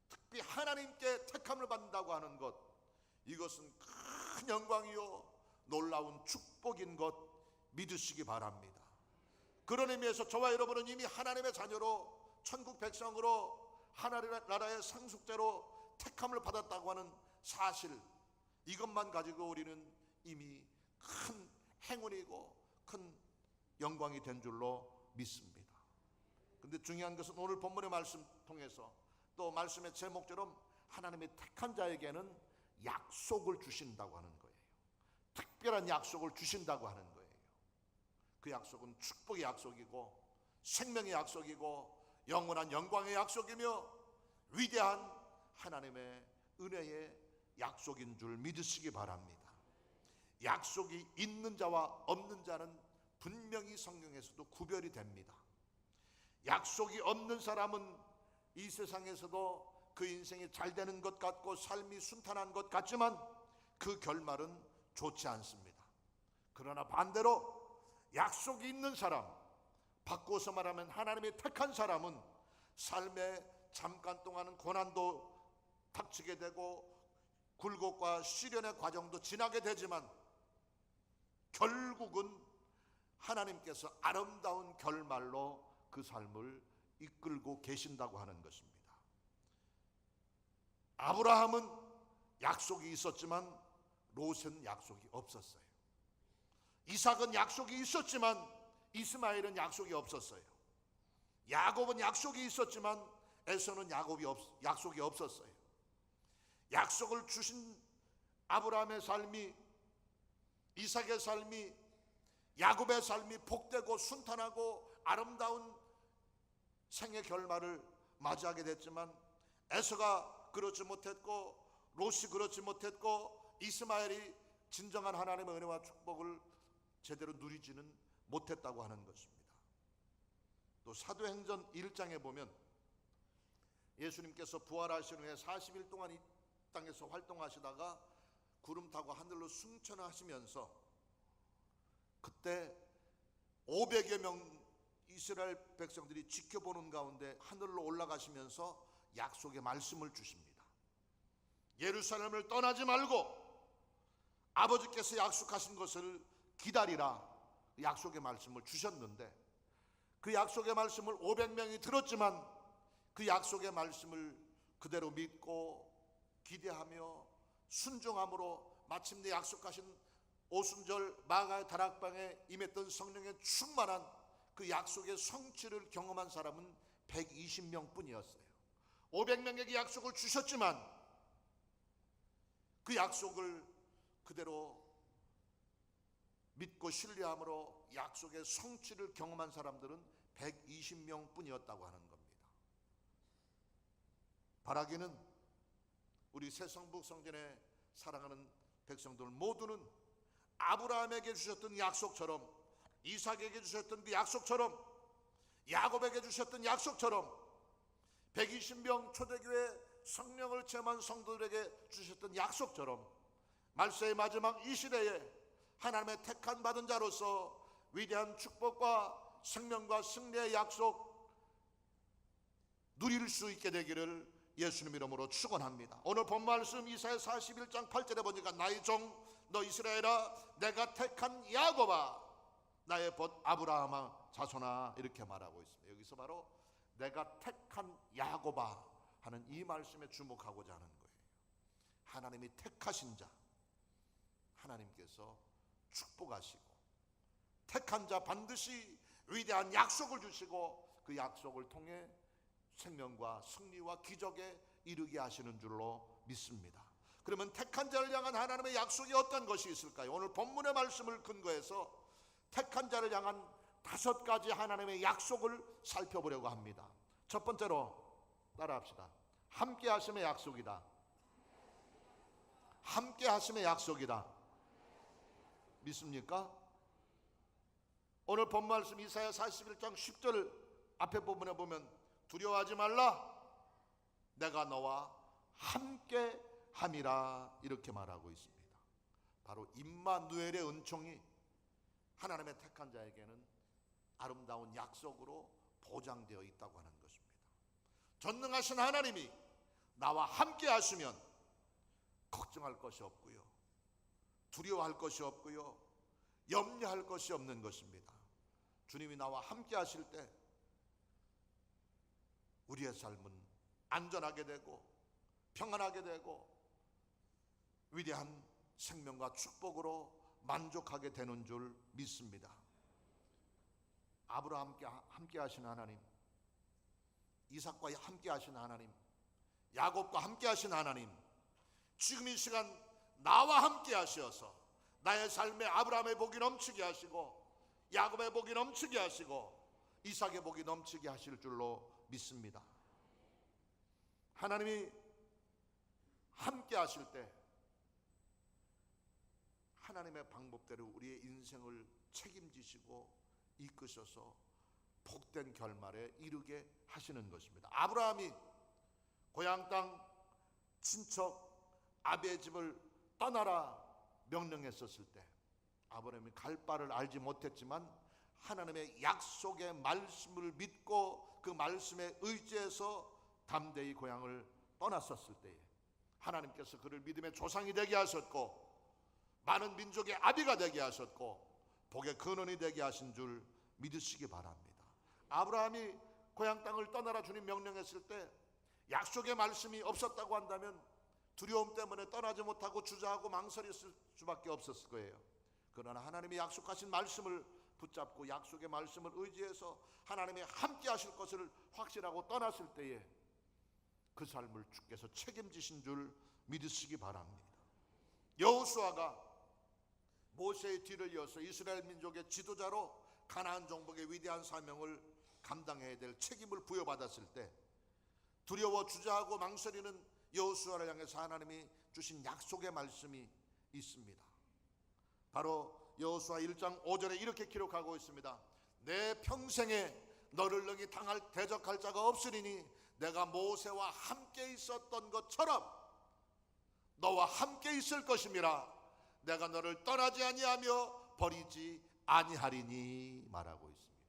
특히 하나님께 택함을 받는다고 하는 것, 이것은 큰 영광이요 놀라운 축복인 것 믿으시기 바랍니다. 그런 의미에서 저와 여러분은 이미 하나님의 자녀로 천국 백성으로 하나님 나라의 상속자로 택함을 받았다고 하는 사실, 이것만 가지고 우리는 이미 큰 행운이고 큰 영광이 된 줄로 믿습니다. 근데 중요한 것은 오늘 본문의 말씀 통해서 또 말씀의 제목처럼 하나님의 택한 자에게는 약속을 주신다고 하는 거예요. 특별한 약속을 주신다고 하는 거예요. 그 약속은 축복의 약속이고 생명의 약속이고 영원한 영광의 약속이며 위대한 하나님의 은혜의 약속인 줄 믿으시기 바랍니다. 약속이 있는 자와 없는 자는 분명히 성경에서도 구별이 됩니다. 약속이 없는 사람은 이 세상에서도 그 인생이 잘 되는 것 같고 삶이 순탄한 것 같지만 그 결말은 좋지 않습니다. 그러나 반대로 약속이 있는 사람, 바꿔서 말하면 하나님의 택한 사람은 삶에 잠깐 동안은 고난도 닥치게 되고 굴곡과 시련의 과정도 지나게 되지만 결국은 하나님께서 아름다운 결말로 그 삶을 이끌고 계신다고 하는 것입니다. 아브라함은 약속이 있었지만 롯은 약속이 없었어요. 이삭은 약속이 있었지만 이스마엘은 약속이 없었어요. 야곱은 약속이 있었지만 에서는 약속이 없었어요. 약속을 주신 아브라함의 삶이, 이삭의 삶이, 야곱의 삶이 복되고 순탄하고 아름다운 생의 결말을 맞이하게 됐지만 에서가 그렇지 못했고 롯이 그렇지 못했고 이스마엘이 진정한 하나님의 은혜와 축복을 제대로 누리지는 못했다고 하는 것입니다. 또 사도행전 1장에 보면 예수님께서 부활하신 후에 40일 동안 이 땅에서 활동하시다가 구름 타고 하늘로 승천하시면서 그때 500여 명 이스라엘 백성들이 지켜보는 가운데 하늘로 올라가시면서 약속의 말씀을 주십니다. 예루살렘을 떠나지 말고 아버지께서 약속하신 것을 기다리라, 약속의 말씀을 주셨는데 그 약속의 말씀을 500명이 들었지만 그 약속의 말씀을 그대로 믿고 기대하며 순종함으로 마침내 약속하신 오순절 마가의 다락방에 임했던 성령의 충만한 그 약속의 성취를 경험한 사람은 120명 뿐이었어요. 500명에게 약속을 주셨지만 그 약속을 그대로 믿고 신뢰함으로 약속의 성취를 경험한 사람들은 120명 뿐이었다고 하는 겁니다. 바라기는 우리 새성북 성전에 사랑하는 백성들 모두는 아브라함에게 주셨던 약속처럼, 이삭에게 주셨던 그 약속처럼, 야곱에게 주셨던 약속처럼 120명 초대교회 성령을 체험한 성도들에게 주셨던 약속처럼 말세의 마지막 이 시대에 하나님의 택한 받은 자로서 위대한 축복과 생명과 승리의 약속 누릴 수 있게 되기를 예수님 이름으로 축원합니다. 오늘 본 말씀 이사야 41장 8절에 보니까 나의 종 너 이스라엘아, 내가 택한 야곱아, 나의 벗 아브라함아 자손아, 이렇게 말하고 있습니다. 여기서 바로 내가 택한 야곱아 하는 이 말씀에 주목하고자 하는 거예요. 하나님이 택하신 자, 하나님께서 축복하시고 택한 자 반드시 위대한 약속을 주시고 그 약속을 통해 생명과 승리와 기적에 이르게 하시는 줄로 믿습니다. 그러면 택한 자를 향한 하나님의 약속이 어떤 것이 있을까요? 오늘 본문의 말씀을 근거해서 택한 자를 향한 5가지 하나님의 약속을 살펴보려고 합니다. 첫 번째로 따라합시다. 함께 하심의 약속이다. 함께 하심의 약속이다. 믿습니까? 오늘 본 말씀 이사야 41장 10절 앞에 부분에 보면 두려워하지 말라, 내가 너와 함께 함이라, 이렇게 말하고 있습니다. 바로 임마누엘의 은총이 하나님의 택한 자에게는 아름다운 약속으로 보장되어 있다고 하는 것입니다. 전능하신 하나님이 나와 함께 하시면 걱정할 것이 없고요, 두려워할 것이 없고요, 염려할 것이 없는 것입니다. 주님이 나와 함께 하실 때 우리의 삶은 안전하게 되고 평안하게 되고 위대한 생명과 축복으로 만족하게 되는 줄 믿습니다. 아브라함과 함께 하신 하나님, 이삭과 함께 하신 하나님, 야곱과 함께 하신 하나님, 지금 이 시간 나와 함께 하셔서 나의 삶에 아브라함의 복이 넘치게 하시고 야곱의 복이 넘치게 하시고 이삭의 복이 넘치게 하실 줄로 믿습니다. 하나님이 함께 하실 때 하나님의 방법대로 우리의 인생을 책임지시고 이끄셔서 복된 결말에 이르게 하시는 것입니다. 아브라함이 고향 땅 친척 아비의 집을 떠나라 명령했었을 때 아브라함이 갈 바를 알지 못했지만 하나님의 약속의 말씀을 믿고 그 말씀에 의지해서 담대히 고향을 떠났었을 때에 하나님께서 그를 믿음의 조상이 되게 하셨고 많은 민족의 아비가 되게 하셨고 복의 근원이 되게 하신 줄 믿으시기 바랍니다. 아브라함이 고향 땅을 떠나라 주님 명령했을 때 약속의 말씀이 없었다고 한다면 두려움 때문에 떠나지 못하고 주저하고 망설였을 수밖에 없었을 거예요. 그러나 하나님이 약속하신 말씀을 붙잡고 약속의 말씀을 의지해서 하나님이 함께 하실 것을 확신하고 떠났을 때에 그 삶을 주께서 책임지신 줄 믿으시기 바랍니다. 여호수아가 모세의 뒤를 이어서 이스라엘 민족의 지도자로 가나안 정복의 위대한 사명을 감당해야 될 책임을 부여받았을 때 두려워 주저하고 망설이는 여호수아를 향해서 하나님이 주신 약속의 말씀이 있습니다. 바로 여호수아 1장 5절에 이렇게 기록하고 있습니다. 내 평생에 너를 능히 대적할 자가 없으리니 내가 모세와 함께 있었던 것처럼 너와 함께 있을 것임이라. 내가 너를 떠나지 아니하며 버리지 아니하리니 말하고 있습니다.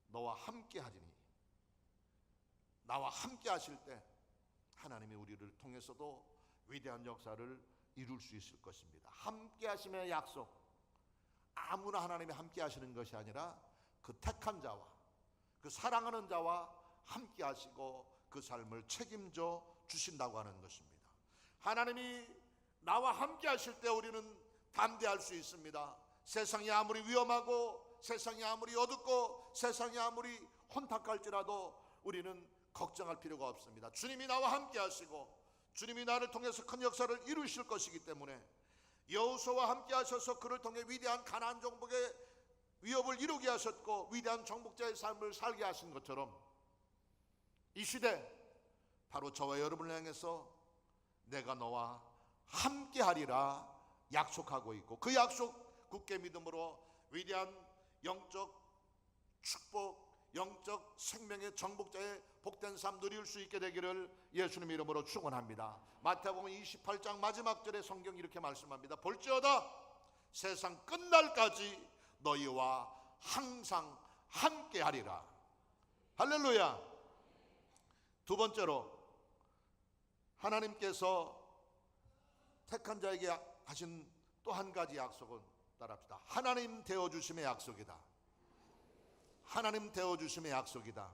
너와 함께 하리니, 나와 함께 하실 때 하나님이 우리를 통해서도 위대한 역사를 이룰 수 있을 것입니다. 함께 하심의 약속, 아무나 하나님이 함께 하시는 것이 아니라 그 택한 자와 그 사랑하는 자와 함께 하시고 그 삶을 책임져 주신다고 하는 것입니다. 하나님이 나와 함께 하실 때 우리는 담대할 수 있습니다. 세상이 아무리 위험하고 세상이 아무리 어둡고 세상이 아무리 혼탁할지라도 우리는 걱정할 필요가 없습니다. 주님이 나와 함께 하시고 주님이 나를 통해서 큰 역사를 이루실 것이기 때문에 여호수아와 함께 하셔서 그를 통해 위대한 가나안 정복의 위협을 이루게 하셨고 위대한 정복자의 삶을 살게 하신 것처럼 이 시대 바로 저와 여러분을 향해서 내가 너와 함께 하리라 약속하고 있고 그 약속 굳게 믿음으로 위대한 영적 축복, 영적 생명의 정복자의 복된 삶 누릴 수 있게 되기를 예수님 이름으로 축원합니다. 마태복음 28장 마지막 절에 성경이 이렇게 말씀합니다. 볼지어다 세상 끝날까지 너희와 항상 함께 하리라. 할렐루야. 두 번째로 하나님께서 택한 자에게 하신 또 한 가지 약속은 따라합시다. 하나님 되어주심의 약속이다. 하나님 되어주심의 약속이다.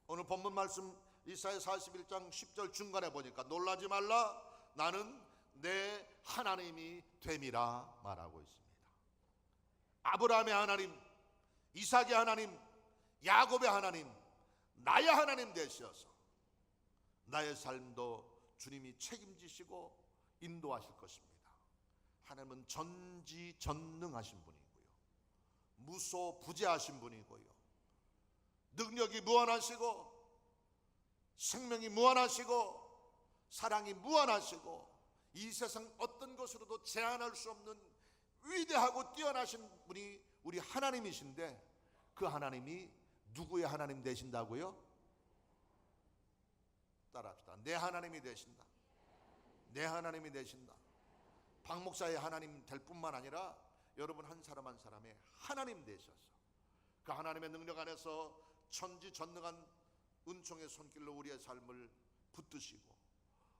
오늘 본문 말씀 이사야 41장 10절 중간에 보니까 놀라지 말라 나는 내 하나님이 됨이라 말하고 있습니다. 아브라함의 하나님, 이삭의 하나님, 야곱의 하나님, 나의 하나님 되셔서 나의 삶도 주님이 책임지시고 인도하실 것입니다. 하나님은 전지전능하신 분이고요, 무소부재하신 분이고요, 능력이 무한하시고 생명이 무한하시고 사랑이 무한하시고 이 세상 어떤 것으로도 제한할 수 없는 위대하고 뛰어나신 분이 우리 하나님이신데 그 하나님이 누구의 하나님 되신다고요? 따라합시다. 내 하나님이 되신다. 내 하나님이 되신다. 박 목사의 하나님 될 뿐만 아니라 여러분 한 사람 한 사람의 하나님 되셔서 그 하나님의 능력 안에서 천지전능한 은총의 손길로 우리의 삶을 붙드시고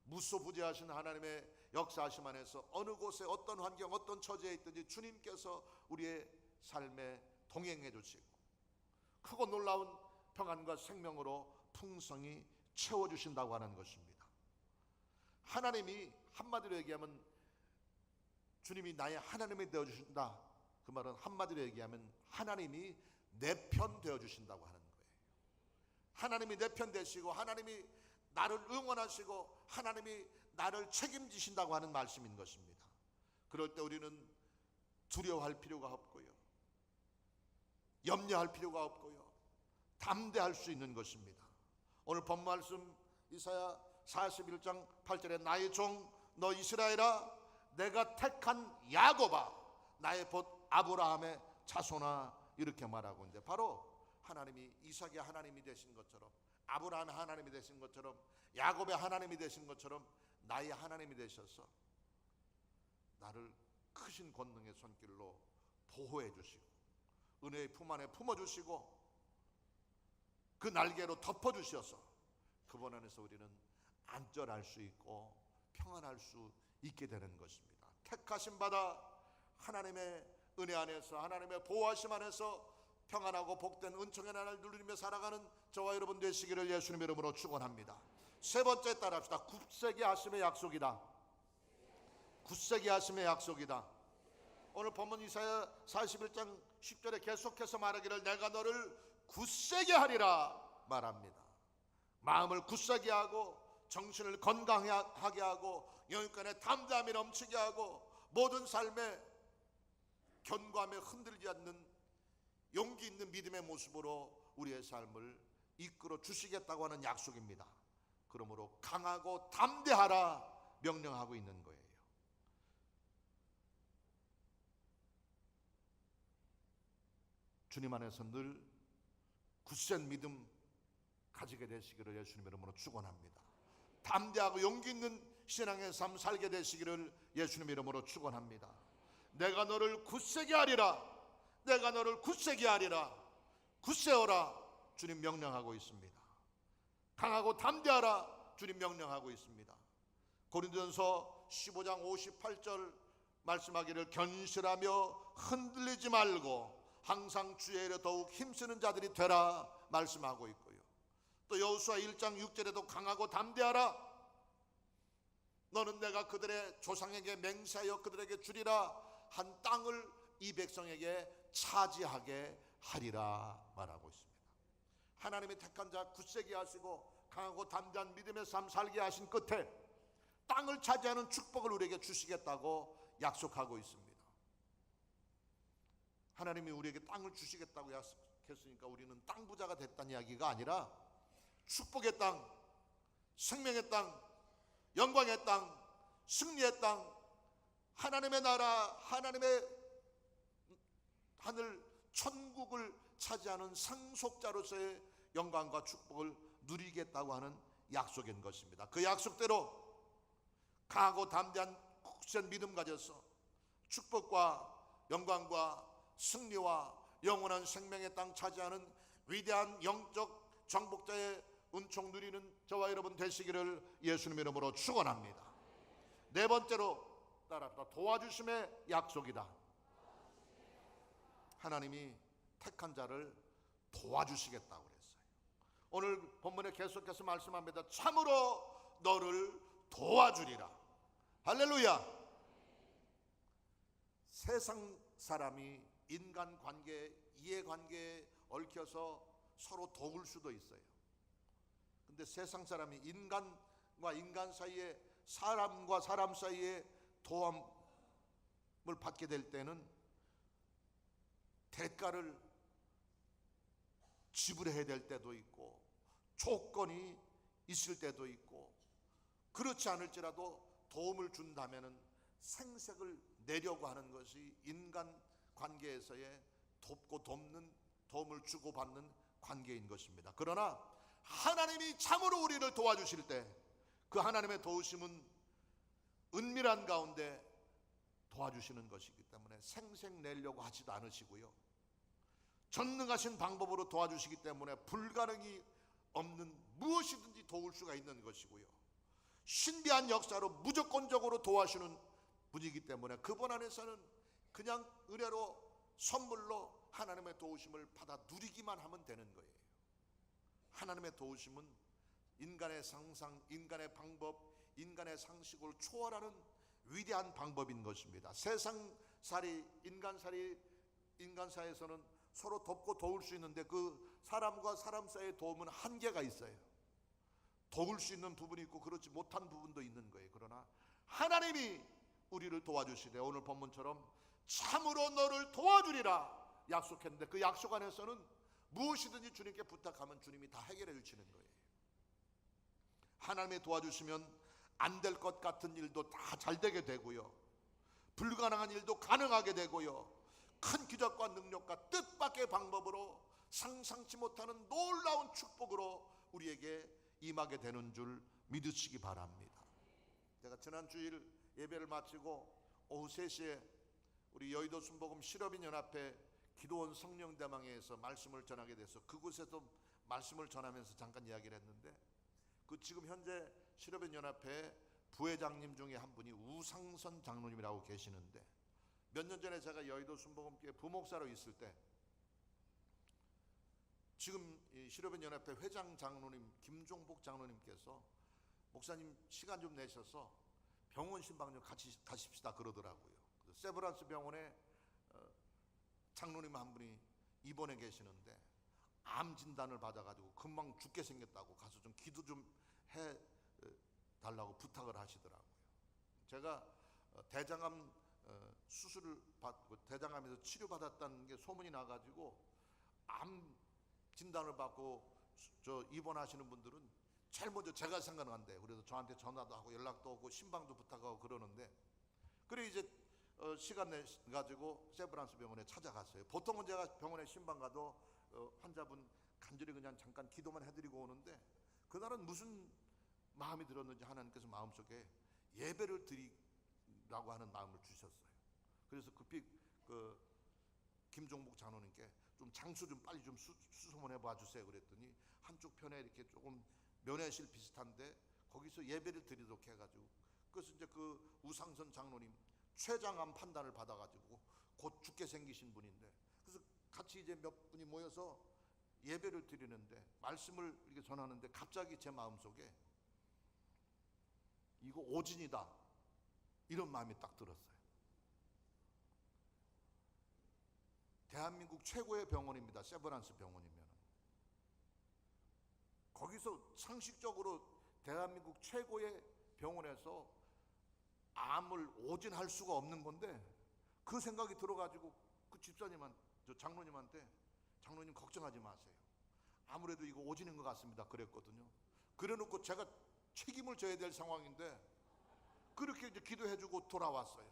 무소부재하신 하나님의 역사하심 안에서 어느 곳에 어떤 환경 어떤 처지에 있든지 주님께서 우리의 삶에 동행해 주시고 크고 놀라운 평안과 생명으로 풍성히 채워주신다고 하는 것입니다. 하나님이 한마디로 얘기하면 주님이 나의 하나님이 되어주신다. 그 말은 한마디로 얘기하면 하나님이 내 편 되어주신다고 하는 거예요. 하나님이 내 편 되시고 하나님이 나를 응원하시고 하나님이 나를 책임지신다고 하는 말씀인 것입니다. 그럴 때 우리는 두려워할 필요가 없고요, 염려할 필요가 없고요, 담대할 수 있는 것입니다. 오늘 본 말씀 이사야 41장 8절에 나의 종 너 이스라엘아, 내가 택한 야곱아, 나의 봇 아브라함의 자손아, 이렇게 말하고 있는데, 바로 하나님이 이삭의 하나님이 되신 것처럼, 아브라함의 하나님이 되신 것처럼, 야곱의 하나님이 되신 것처럼 나의 하나님이 되셔서 나를 크신 권능의 손길로 보호해 주시고 은혜의 품 안에 품어주시고 그 날개로 덮어주셔서 그분 안에서 우리는 안전할 수 있고 평안할 수 있게 되는 것입니다. 택하신 바다 하나님의 은혜 안에서, 하나님의 보호하심 안에서 평안하고 복된 은총의 나라를 누리며 살아가는 저와 여러분 되시기를 예수님 이름으로 축원합니다. 세 번째 따라합시다. 굳세게 하심의 약속이다. 굳세게 하심의 약속이다. 오늘 본문 이사야 41장 10절에 계속해서 말하기를 내가 너를 굳세게 하리라 말합니다. 마음을 굳세게 하고 정신을 건강하게 하고 영육간에 담대함이 넘치게 하고 모든 삶에 견고함에 흔들리지 않는 용기 있는 믿음의 모습으로 우리의 삶을 이끌어 주시겠다고 하는 약속입니다. 그러므로 강하고 담대하라 명령하고 있는 거예요. 주님 안에서 늘 굳센 믿음 가지게 되시기를 예수님 이름으로 축원합니다. 담대하고 용기 있는 신앙의 삶 살게 되시기를 예수님 이름으로 축원합니다. 내가 너를 굳세게 하리라, 내가 너를 굳세게 하리라, 굳세어라 주님 명령하고 있습니다. 강하고 담대하라 주님 명령하고 있습니다. 고린도전서 15장 58절 말씀하기를 견실하며 흔들리지 말고 항상 주의 일에 더욱 힘쓰는 자들이 되라 말씀하고 있고요. 또 여호수아 1장 6절에도 강하고 담대하라, 너는 내가 그들의 조상에게 맹세하여 그들에게 주리라 한 땅을 이 백성에게 차지하게 하리라 말하고 있습니다. 하나님이 택한 자 굳세게 하시고 강하고 담대한 믿음의 삶 살게 하신 끝에 땅을 차지하는 축복을 우리에게 주시겠다고 약속하고 있습니다. 하나님이 우리에게 땅을 주시겠다고 약속했으니까 우리는 땅 부자가 됐다는 이야기가 아니라 축복의 땅, 생명의 땅, 영광의 땅, 승리의 땅, 하나님의 나라, 하나님의 하늘 천국을 차지하는 상속자로서의 영광과 축복을 누리겠다고 하는 약속인 것입니다. 그 약속대로 강하고 담대한 굳센 믿음 가져서 축복과 영광과 승리와 영원한 생명의 땅 차지하는 위대한 영적 정복자의 은총 누리는 저와 여러분 되시기를 예수님 이름으로 축원합니다. 네 번째로 따라합시다. 도와주심의 약속이다. 하나님이 택한 자를 도와주시겠다고 그랬어요. 오늘 본문에 계속해서 말씀합니다. 참으로 너를 도와주리라. 할렐루야. 세상 사람이 인간관계, 이해관계에 얽혀서 서로 도울 수도 있어요. 근데 세상 사람이 인간과 인간 사이에, 사람과 사람 사이에 도움을 받게 될 때는 대가를 지불해야 될 때도 있고 조건이 있을 때도 있고, 그렇지 않을지라도 도움을 준다면은 생색을 내려고 하는 것이 인간 관계에서의 돕고 돕는, 도움을 주고받는 관계인 것입니다. 그러나 하나님이 참으로 우리를 도와주실 때 그 하나님의 도우심은 은밀한 가운데 도와주시는 것이기 때문에 생색 내려고 하지도 않으시고요, 전능하신 방법으로 도와주시기 때문에 불가능이 없는 무엇이든지 도울 수가 있는 것이고요, 신비한 역사로 무조건적으로 도와주시는 분이기 때문에 그분 안에서는 그냥 은혜로 선물로 하나님의 도우심을 받아 누리기만 하면 되는 거예요. 하나님의 도우심은 인간의 상상, 인간의 방법, 인간의 상식을 초월하는 위대한 방법인 것입니다. 세상살이, 인간사에서는 서로 돕고 도울 수 있는데 그 사람과 사람 사이의 도움은 한계가 있어요. 도울 수 있는 부분이 있고 그렇지 못한 부분도 있는 거예요. 그러나 하나님이 우리를 도와주시되 오늘 본문처럼 참으로 너를 도와주리라 약속했는데 그 약속 안에서는 무엇이든지 주님께 부탁하면 주님이 다 해결해 주시는 거예요. 하나님이 도와주시면 안 될 것 같은 일도 다 잘 되게 되고요, 불가능한 일도 가능하게 되고요, 큰 기적과 능력과 뜻밖의 방법으로 상상치 못하는 놀라운 축복으로 우리에게 임하게 되는 줄 믿으시기 바랍니다. 제가 지난 주일 예배를 마치고 오후 3시에 우리 여의도 순복음 실업인 연합회 기도원 성령대망회에서 말씀을 전하게 돼서 그곳에서 말씀을 전하면서 잠깐 이야기를 했는데, 그 지금 현재 실업인 연합회 부회장님 중에 한 분이 우상선 장로님이라고 계시는데, 몇 년 전에 제가 여의도 순복음교회 부목사로 있을 때 지금 실업인 연합회 회장 장로님 김종복 장로님께서 목사님 시간 좀 내셔서 병원 신방 좀 같이 가십시다 그러더라고요. 세브란스 병원에 장로님 한 분이 입원해 계시는데 암 진단을 받아가지고 금방 죽게 생겼다고 가서 좀 기도 좀 해 달라고 부탁을 하시더라고요. 제가 대장암 수술을 받고 대장암에서 치료받았다는 게 소문이 나가지고 암 진단을 받고 저 입원하시는 분들은 제일 먼저 제가 생각난대. 그래서 저한테 전화도 하고 연락도 오고 신방도 부탁하고 그러는데, 그래 이제 시간 내 가지고 세브란스 병원에 찾아갔어요. 보통은 제가 병원에 신방 가도 환자분 간절히 그냥 잠깐 기도만 해드리고 오는데, 그날은 무슨 마음이 들었는지 하나님께서 마음속에 예배를 드리라고 하는 마음을 주셨어요. 그래서 급히 그 김종복 장로님께 좀 장소 좀 빨리 좀 수소문해 봐 주세요 그랬더니, 한쪽 편에 이렇게 조금 면회실 비슷한데 거기서 예배를 드리도록 해가지고, 그래서 이제 그 우상선 장로님 췌장암 판단을 받아가지고 곧 죽게 생기신 분인데, 그래서 같이 이제 몇 분이 모여서 예배를 드리는데 말씀을 이렇게 전하는데 갑자기 제 마음속에 이거 오진이다 이런 마음이 딱 들었어요. 대한민국 최고의 병원입니다. 세브란스 병원이면 거기서 상식적으로 대한민국 최고의 병원에서 암을 오진할 수가 없는 건데, 그 생각이 들어가지고 그 집사님한테, 저 장로님한테, 장로님 걱정하지 마세요, 아무래도 이거 오진인 것 같습니다 그랬거든요. 그래놓고 제가 책임을 져야 될 상황인데 그렇게 이제 기도해주고 돌아왔어요.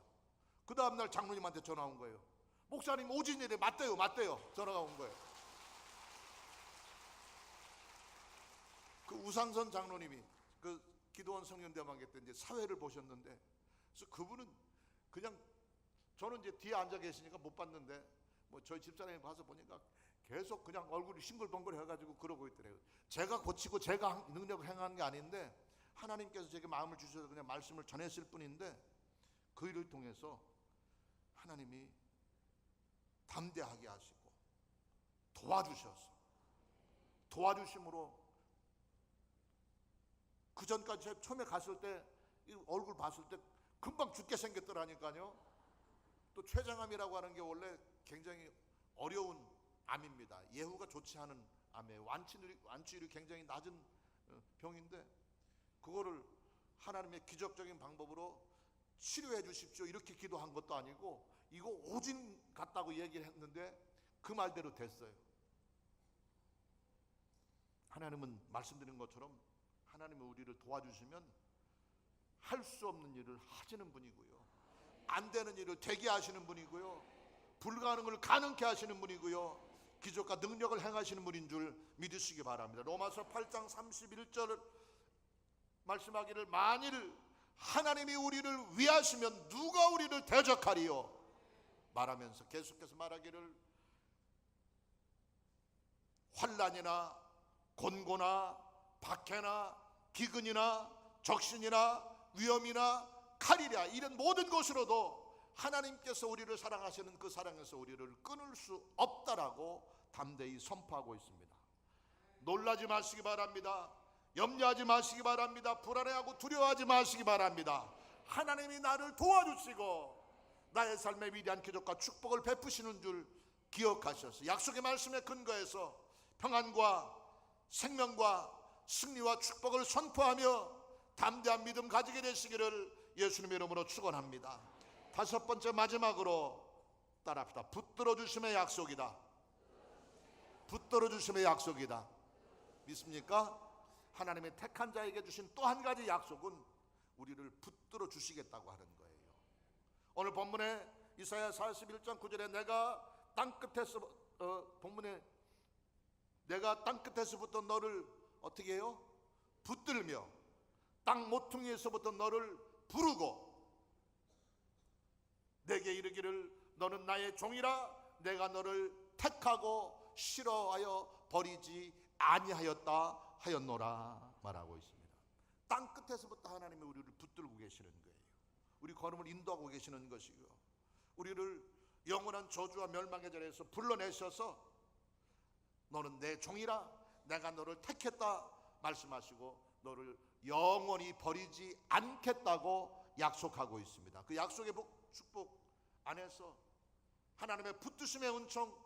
그 다음날 장로님한테 전화 온 거예요. 목사님 오진이래. 맞대요 전화가 온 거예요. 그 우상선 장로님이 그 기도원 성령대망회 때 이제 사회를 보셨는데, 그래서 그분은 그냥, 저는 이제 뒤에 앉아 계시니까 못 봤는데 뭐 저희 집사람이 봐서 보니까 계속 그냥 얼굴이 싱글벙글 해가지고 그러고 있더래요. 제가 고치고 제가 능력을 행하는 게 아닌데 하나님께서 제게 마음을 주셔서 그냥 말씀을 전했을 뿐인데, 그 일을 통해서 하나님이 담대하게 하시고 도와주심으로 그 전까지 처음에 갔을 때 이 얼굴 봤을 때 금방 죽게 생겼더라니까요. 또 췌장암이라고 하는 게 원래 굉장히 어려운 암입니다. 예후가 좋지 않은 암이에요. 완치율이 굉장히 낮은 병인데, 그거를 하나님의 기적적인 방법으로 치료해 주십시오 이렇게 기도한 것도 아니고 이거 오진 같다고 얘기를 했는데 그 말대로 됐어요. 하나님은 말씀드린 것처럼 하나님은 우리를 도와주시면 할 수 없는 일을 하시는 분이고요, 안 되는 일을 되게 하시는 분이고요, 불가능을 가능케 하시는 분이고요, 기적과 능력을 행하시는 분인 줄 믿으시기 바랍니다. 로마서 8장 31절 말씀하기를, 만일 하나님이 우리를 위하시면 누가 우리를 대적하리요 말하면서 계속해서 말하기를, 환난이나 곤고나 박해나 기근이나 적신이나 위험이나 칼이랴 이런 모든 것으로도 하나님께서 우리를 사랑하시는 그 사랑에서 우리를 끊을 수 없다라고 담대히 선포하고 있습니다. 놀라지 마시기 바랍니다. 염려하지 마시기 바랍니다. 불안해하고 두려워하지 마시기 바랍니다. 하나님이 나를 도와주시고 나의 삶에 위대한 기적과 축복을 베푸시는 줄 기억하셔서 약속의 말씀에 근거해서 평안과 생명과 승리와 축복을 선포하며 담대한 믿음 가지게 되시기를 예수님의 이름으로 축원합니다. 다섯 번째 마지막으로 따라합시다. 붙들어 주심의 약속이다. 붙들어 주심의 약속이다. 믿습니까? 하나님의 택한 자에게 주신 또 한 가지 약속은 우리를 붙들어 주시겠다고 하는 거예요. 오늘 본문에 이사야 41장 9절에 내가 땅끝에서 본문에 내가 땅끝에서부터 너를 어떻게 해요? 붙들며 땅 모퉁이에서부터 너를 부르고 내게 이르기를 너는 나의 종이라 내가 너를 택하고 싫어하여 버리지 아니하였다 하였노라 말하고 있습니다. 땅 끝에서부터 하나님이 우리를 붙들고 계시는 거예요. 우리 걸음을 인도하고 계시는 것이고 우리를 영원한 저주와 멸망의 자리에서 불러내셔서 너는 내 종이라 내가 너를 택했다 말씀하시고 너를 영원히 버리지 않겠다고 약속하고 있습니다. 그 약속의 축복 안에서 하나님의 붙드심의 은총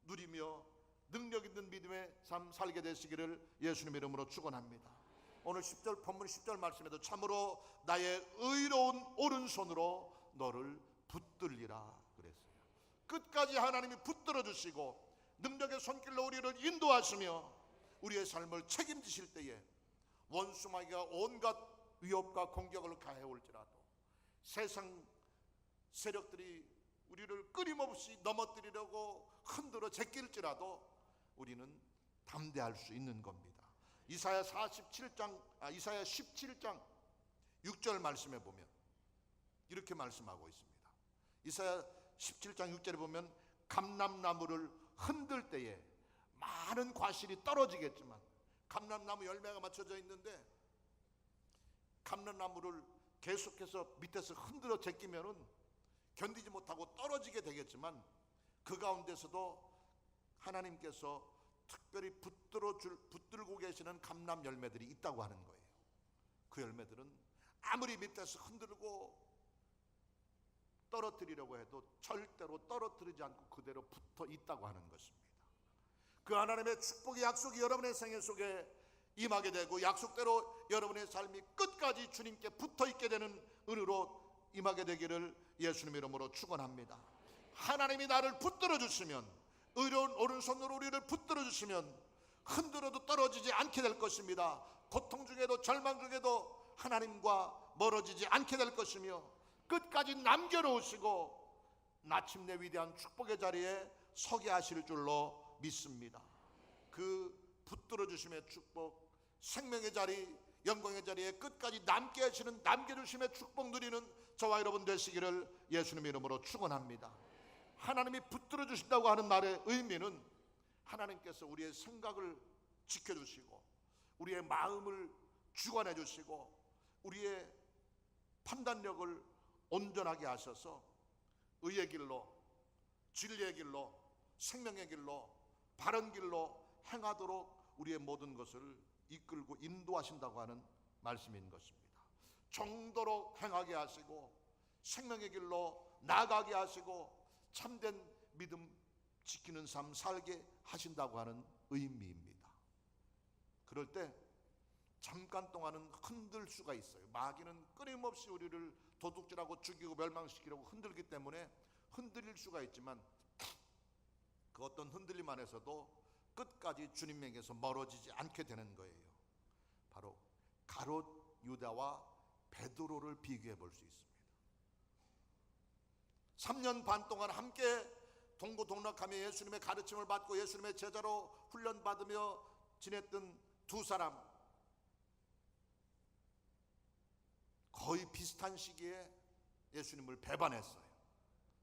누리며 능력 있는 믿음의 삶 살게 되시기를 예수님 이름으로 축원합니다. 오늘 10절 본문 10절 말씀에도 참으로 나의 의로운 오른손으로 너를 붙들리라 그랬어요. 끝까지 하나님이 붙들어 주시고 능력의 손길로 우리를 인도하시며 우리의 삶을 책임지실 때에 원수마귀가 온갖 위협과 공격을 가해올지라도 세상 세력들이 우리를 끊임없이 넘어뜨리려고 흔들어 제낄지라도 우리는 담대할 수 있는 겁니다. 이사야 17장 6절 말씀에 보면 이렇게 말씀하고 있습니다. 이사야 17장 6절에 보면 감람나무를 흔들 때에 많은 과실이 떨어지겠지만 감람나무 열매가 맞춰져 있는데 감람나무를 계속해서 밑에서 흔들어 제끼면은 견디지 못하고 떨어지게 되겠지만 그 가운데서도 하나님께서 특별히 붙들고 계시는 감람 열매들이 있다고 하는 거예요. 그 열매들은 아무리 밑에서 흔들고 떨어뜨리려고 해도 절대로 떨어뜨리지 않고 그대로 붙어 있다고 하는 것입니다. 그 하나님의 축복의 약속이 여러분의 생애 속에 임하게 되고 약속대로 여러분의 삶이 끝까지 주님께 붙어 있게 되는 은혜로 임하게 되기를 예수님 이름으로 축원합니다. 하나님이 나를 붙들어 주시면 의로운 오른손으로 우리를 붙들어 주시면 흔들어도 떨어지지 않게 될 것입니다. 고통 중에도 절망 중에도 하나님과 멀어지지 않게 될 것이며 끝까지 남겨놓으시고 마침내 위대한 축복의 자리에 서게 하실 줄로 믿습니다. 그 붙들어 주심의 축복, 생명의 자리, 영광의 자리에 끝까지 남게 하시는 남겨주심의 축복 누리는 저와 여러분 되시기를 예수님 이름으로 축원합니다. 하나님이 붙들어 주신다고 하는 말의 의미는 하나님께서 우리의 생각을 지켜주시고 우리의 마음을 주관해 주시고 우리의 판단력을 온전하게 하셔서 의의 길로 진리의 길로 생명의 길로 바른 길로 행하도록 우리의 모든 것을 이끌고 인도하신다고 하는 말씀인 것입니다. 정도로 행하게 하시고 생명의 길로 나아가게 하시고 참된 믿음 지키는 삶 살게 하신다고 하는 의미입니다. 그럴 때 잠깐 동안은 흔들 수가 있어요. 마귀는 끊임없이 우리를 도둑질하고 죽이고 멸망시키려고 흔들기 때문에 흔들릴 수가 있지만 그 어떤 흔들림 안에서도 끝까지 주님에게서 멀어지지 않게 되는 거예요. 바로 가롯 유다와 베드로를 비교해 볼 수 있습니다. 3년 반 동안 함께 동고동락하며 예수님의 가르침을 받고 예수님의 제자로 훈련받으며 지냈던 두 사람, 거의 비슷한 시기에 예수님을 배반했어요.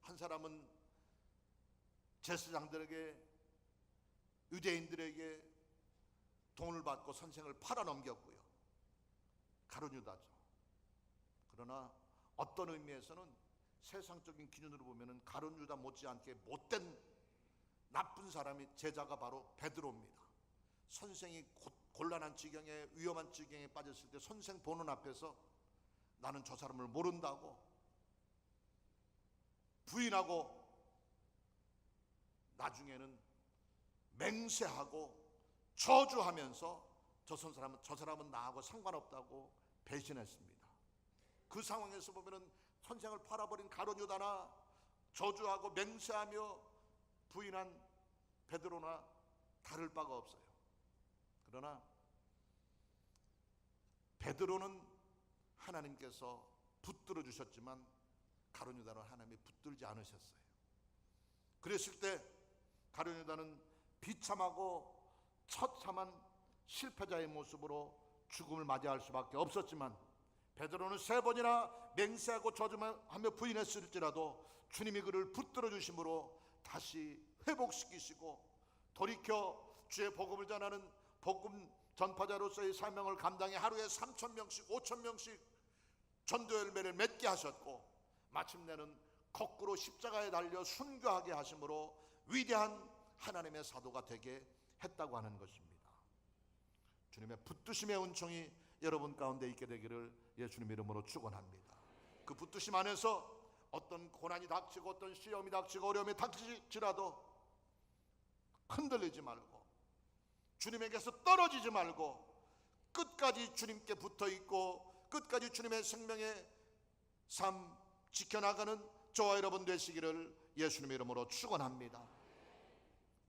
한 사람은 제사장들에게 유대인들에게 돈을 받고 선생을 팔아넘겼고요. 가룟 유다죠. 그러나 어떤 의미에서는 세상적인 기준으로 보면 가룟 유다 못지않게 못된 나쁜 사람이 제자가 바로 베드로입니다. 선생이 곤란한 지경에 위험한 지경에 빠졌을 때 선생 보는 앞에서 나는 저 사람을 모른다고 부인하고 나중에는 맹세하고 저주하면서 저 사람은 나하고 상관없다고 배신했습니다. 그 상황에서 보면은 선생을 팔아버린 가룟 유다나 저주하고 맹세하며 부인한 베드로나 다를 바가 없어요. 그러나 베드로는 하나님께서 붙들어 주셨지만 가룟 유다는 하나님이 붙들지 않으셨어요. 그랬을 때 가룟 유다는 비참하고 처참한 실패자의 모습으로 죽음을 맞이할 수밖에 없었지만 베드로는 3번이나 맹세하고 저주하며 부인했을지라도 주님이 그를 붙들어 주심으로 다시 회복시키시고 돌이켜 주의 복음을 전하는 복음 전파자로서의 사명을 감당해 하루에 3,000명씩 5,000명씩 전도 열매를 맺게 하셨고 마침내는 거꾸로 십자가에 달려 순교하게 하심으로 위대한 하나님의 사도가 되게 했다고 하는 것입니다. 주님의 붙드심의 은총이 여러분 가운데 있게 되기를 예수님 이름으로 축원합니다. 그 붙드심 안에서 어떤 고난이 닥치고 어떤 시험이 닥치고 어려움이 닥칠지라도 흔들리지 말고 주님에게서 떨어지지 말고 끝까지 주님께 붙어있고 끝까지 주님의 생명의 삶 지켜나가는 저와 여러분 되시기를 예수님 이름으로 축원합니다.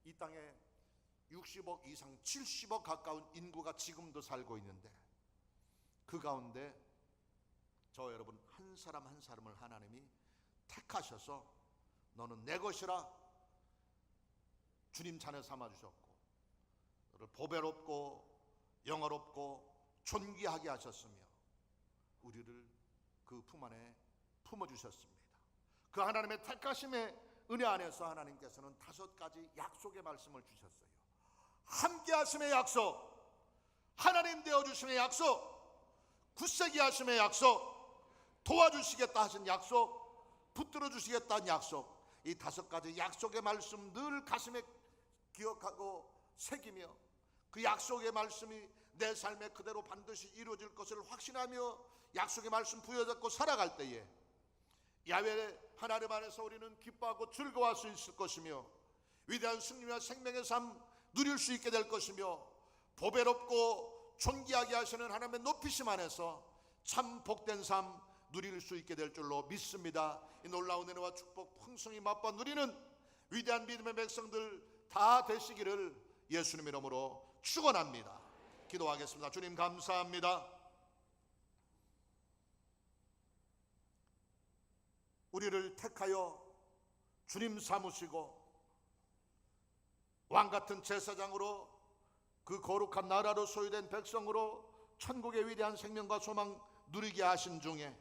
이 땅에 60억 이상 70억 가까운 인구가 지금도 살고 있는데 그 가운데 저와 여러분 한 사람 한 사람을 하나님이 택하셔서 너는 내 것이라 주님 자녀 삼아주셨고 너를 보배롭고 영화롭고 존귀하게 하셨으며 우리를 그 품 안에 품어주셨습니다. 그 하나님의 택하심의 은혜 안에서 하나님께서는 5가지 약속의 말씀을 주셨어요. 함께 하심의 약속, 하나님 되어주심의 약속, 굳세게 하심의 약속, 도와주시겠다 하신 약속, 붙들어 주시겠다는 약속, 이 5가지 약속의 말씀 늘 가슴에 기억하고 새기며 그 약속의 말씀이 내 삶에 그대로 반드시 이루어질 것을 확신하며 약속의 말씀 부여잡고 살아갈 때에 야훼 하나님 안에서 우리는 기뻐하고 즐거워할 수 있을 것이며 위대한 승리와 생명의 삶 누릴 수 있게 될 것이며 보배롭고 존귀하게 하시는 하나님의 높이심 안에서 참 복된 삶 누릴 수 있게 될 줄로 믿습니다. 이 놀라운 은혜와 축복 풍성히 맛봐 누리는 위대한 믿음의 백성들 다 되시기를 예수님 이름으로 축원합니다. 기도하겠습니다. 주님 감사합니다. 우리를 택하여 주님 삼으시고 왕같은 제사장으로 그 거룩한 나라로 소유된 백성으로 천국의 위대한 생명과 소망 누리게 하신 중에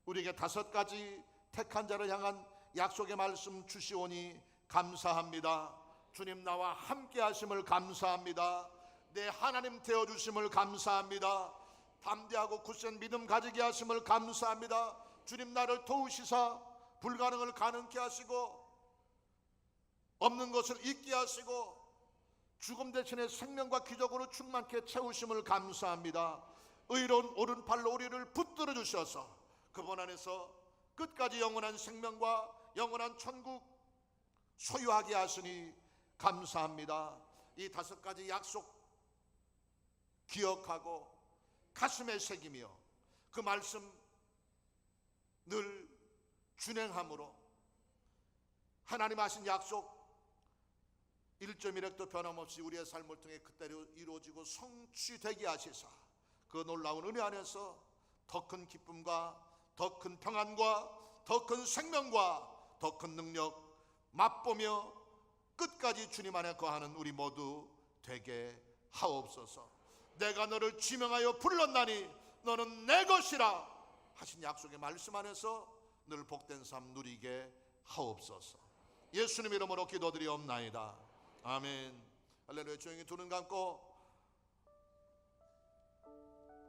우리에게 5가지 택한 자를 향한 약속의 말씀 주시오니 감사합니다. 주님 나와 함께 하심을 감사합니다. 내 하나님 되어주심을 감사합니다. 담대하고 굳센 믿음 가지게 하심을 감사합니다. 주님 나를 도우시사 불가능을 가능케 하시고 없는 것을 있게 하시고 죽음 대신에 생명과 기적으로 충만케 채우심을 감사합니다. 의로운 오른팔로 우리를 붙들어 주셔서 그분 안에서 끝까지 영원한 생명과 영원한 천국 소유하게 하시니 감사합니다. 이 5가지 약속 기억하고 가슴에 새기며 그 말씀 늘 준행함으로 하나님 하신 약속 1.1획도 변함없이 우리의 삶을 통해 그대로 이루어지고 성취되게 하시사 그 놀라운 은혜 안에서 더 큰 기쁨과 더 큰 평안과 더 큰 생명과 더 큰 능력 맛보며 끝까지 주님 안에 거하는 우리 모두 되게 하옵소서. 내가 너를 지명하여 불렀나니 너는 내 것이라 하신 약속의 말씀 안에서 늘 복된 삶 누리게 하옵소서. 예수님 이름으로 기도드리옵나이다. 아멘. 할렐루야. 조용히 두 눈 감고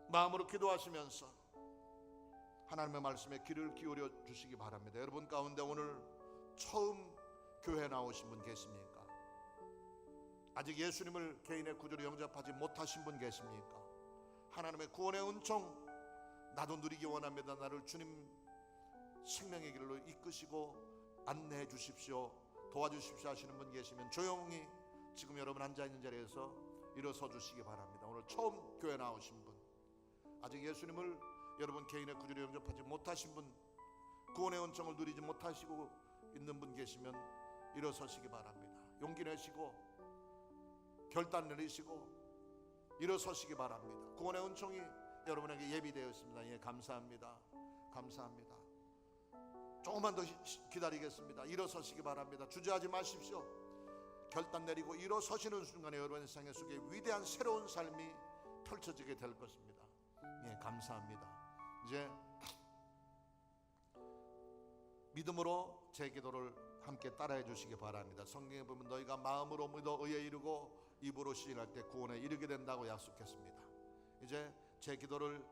마음으로 기도하시면서 하나님의 말씀에 귀를 기울여 주시기 바랍니다. 여러분 가운데 오늘 처음 교회 나오신 분 계십니까? 아직 예수님을 개인의 구주로 영접하지 못하신 분 계십니까? 하나님의 구원의 은총 나도 누리기 원합니다. 나를 주님 생명의 길로 이끄시고 안내해 주십시오, 도와주십시오 하시는 분 계시면 조용히 지금 여러분 앉아있는 자리에서 일어서 주시기 바랍니다. 오늘 처음 교회 나오신 분, 아직 예수님을 여러분 개인의 구주로 영접하지 못하신 분 구원의 은총을 누리지 못하시고 있는 분 계시면 일어서시기 바랍니다. 용기 내시고 결단 내리시고 일어서시기 바랍니다. 구원의 은총이 여러분에게 예비되어 있습니다. 예, 감사합니다. 감사합니다. 조금만 더 기다리겠습니다. 일어서시기 바랍니다. 주저하지 마십시오. 결단 내리고 일어서시는 순간에 여러분의 생애 속에 위대한 새로운 삶이 펼쳐지게 될 것입니다. 예, 감사합니다. 이제 믿음으로 제 기도를 함께 따라해 주시기 바랍니다. 성경에 보면 너희가 마음으로 믿어 의에 이르고 입으로 시인할 때 구원에 이르게 된다고 약속했습니다. 이제 제 기도를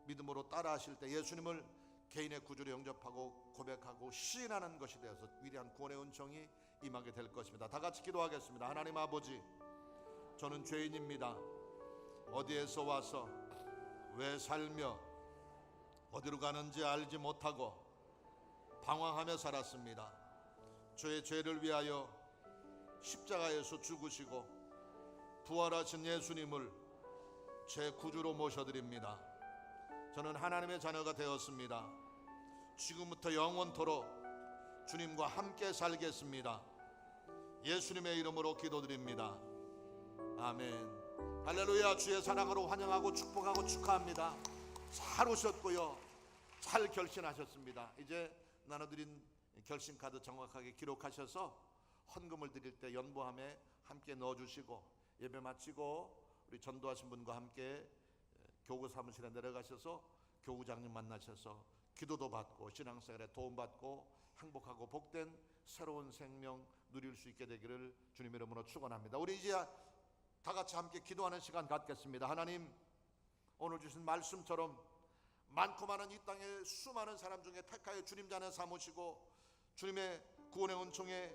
믿음으로 따라하실 때 예수님을 개인의 구주로 영접하고 고백하고 시인하는 것이 되어서 위대한 구원의 은총이 임하게 될 것입니다. 다 같이 기도하겠습니다. 하나님 아버지, 저는 죄인입니다. 어디에서 와서 왜 살며 어디로 가는지 알지 못하고 방황하며 살았습니다. 저의 죄를 위하여 십자가에서 죽으시고 부활하신 예수님을 제 구주로 모셔드립니다. 저는 하나님의 자녀가 되었습니다. 지금부터 영원토록 주님과 함께 살겠습니다. 예수님의 이름으로 기도드립니다. 아멘. 할렐루야. 주의 사랑으로 환영하고 축복하고 축하합니다. 잘 오셨고요, 잘 결신하셨습니다. 이제 나눠드린 결신카드 정확하게 기록하셔서 헌금을 드릴 때 연보함에 함께 넣어주시고, 예배 마치고 우리 전도하신 분과 함께 교구 사무실에 내려가셔서 교구장님 만나셔서 기도도 받고 신앙생활에 도움받고 행복하고 복된 새로운 생명 누릴 수 있게 되기를 주님 이름으로 축원합니다. 우리 이제 다 같이 함께 기도하는 시간 갖겠습니다. 하나님, 오늘 주신 말씀처럼 많고 많은 이 땅의 수많은 사람 중에 택하여 주님 자녀 삼으시고 주님의 구원의 은총에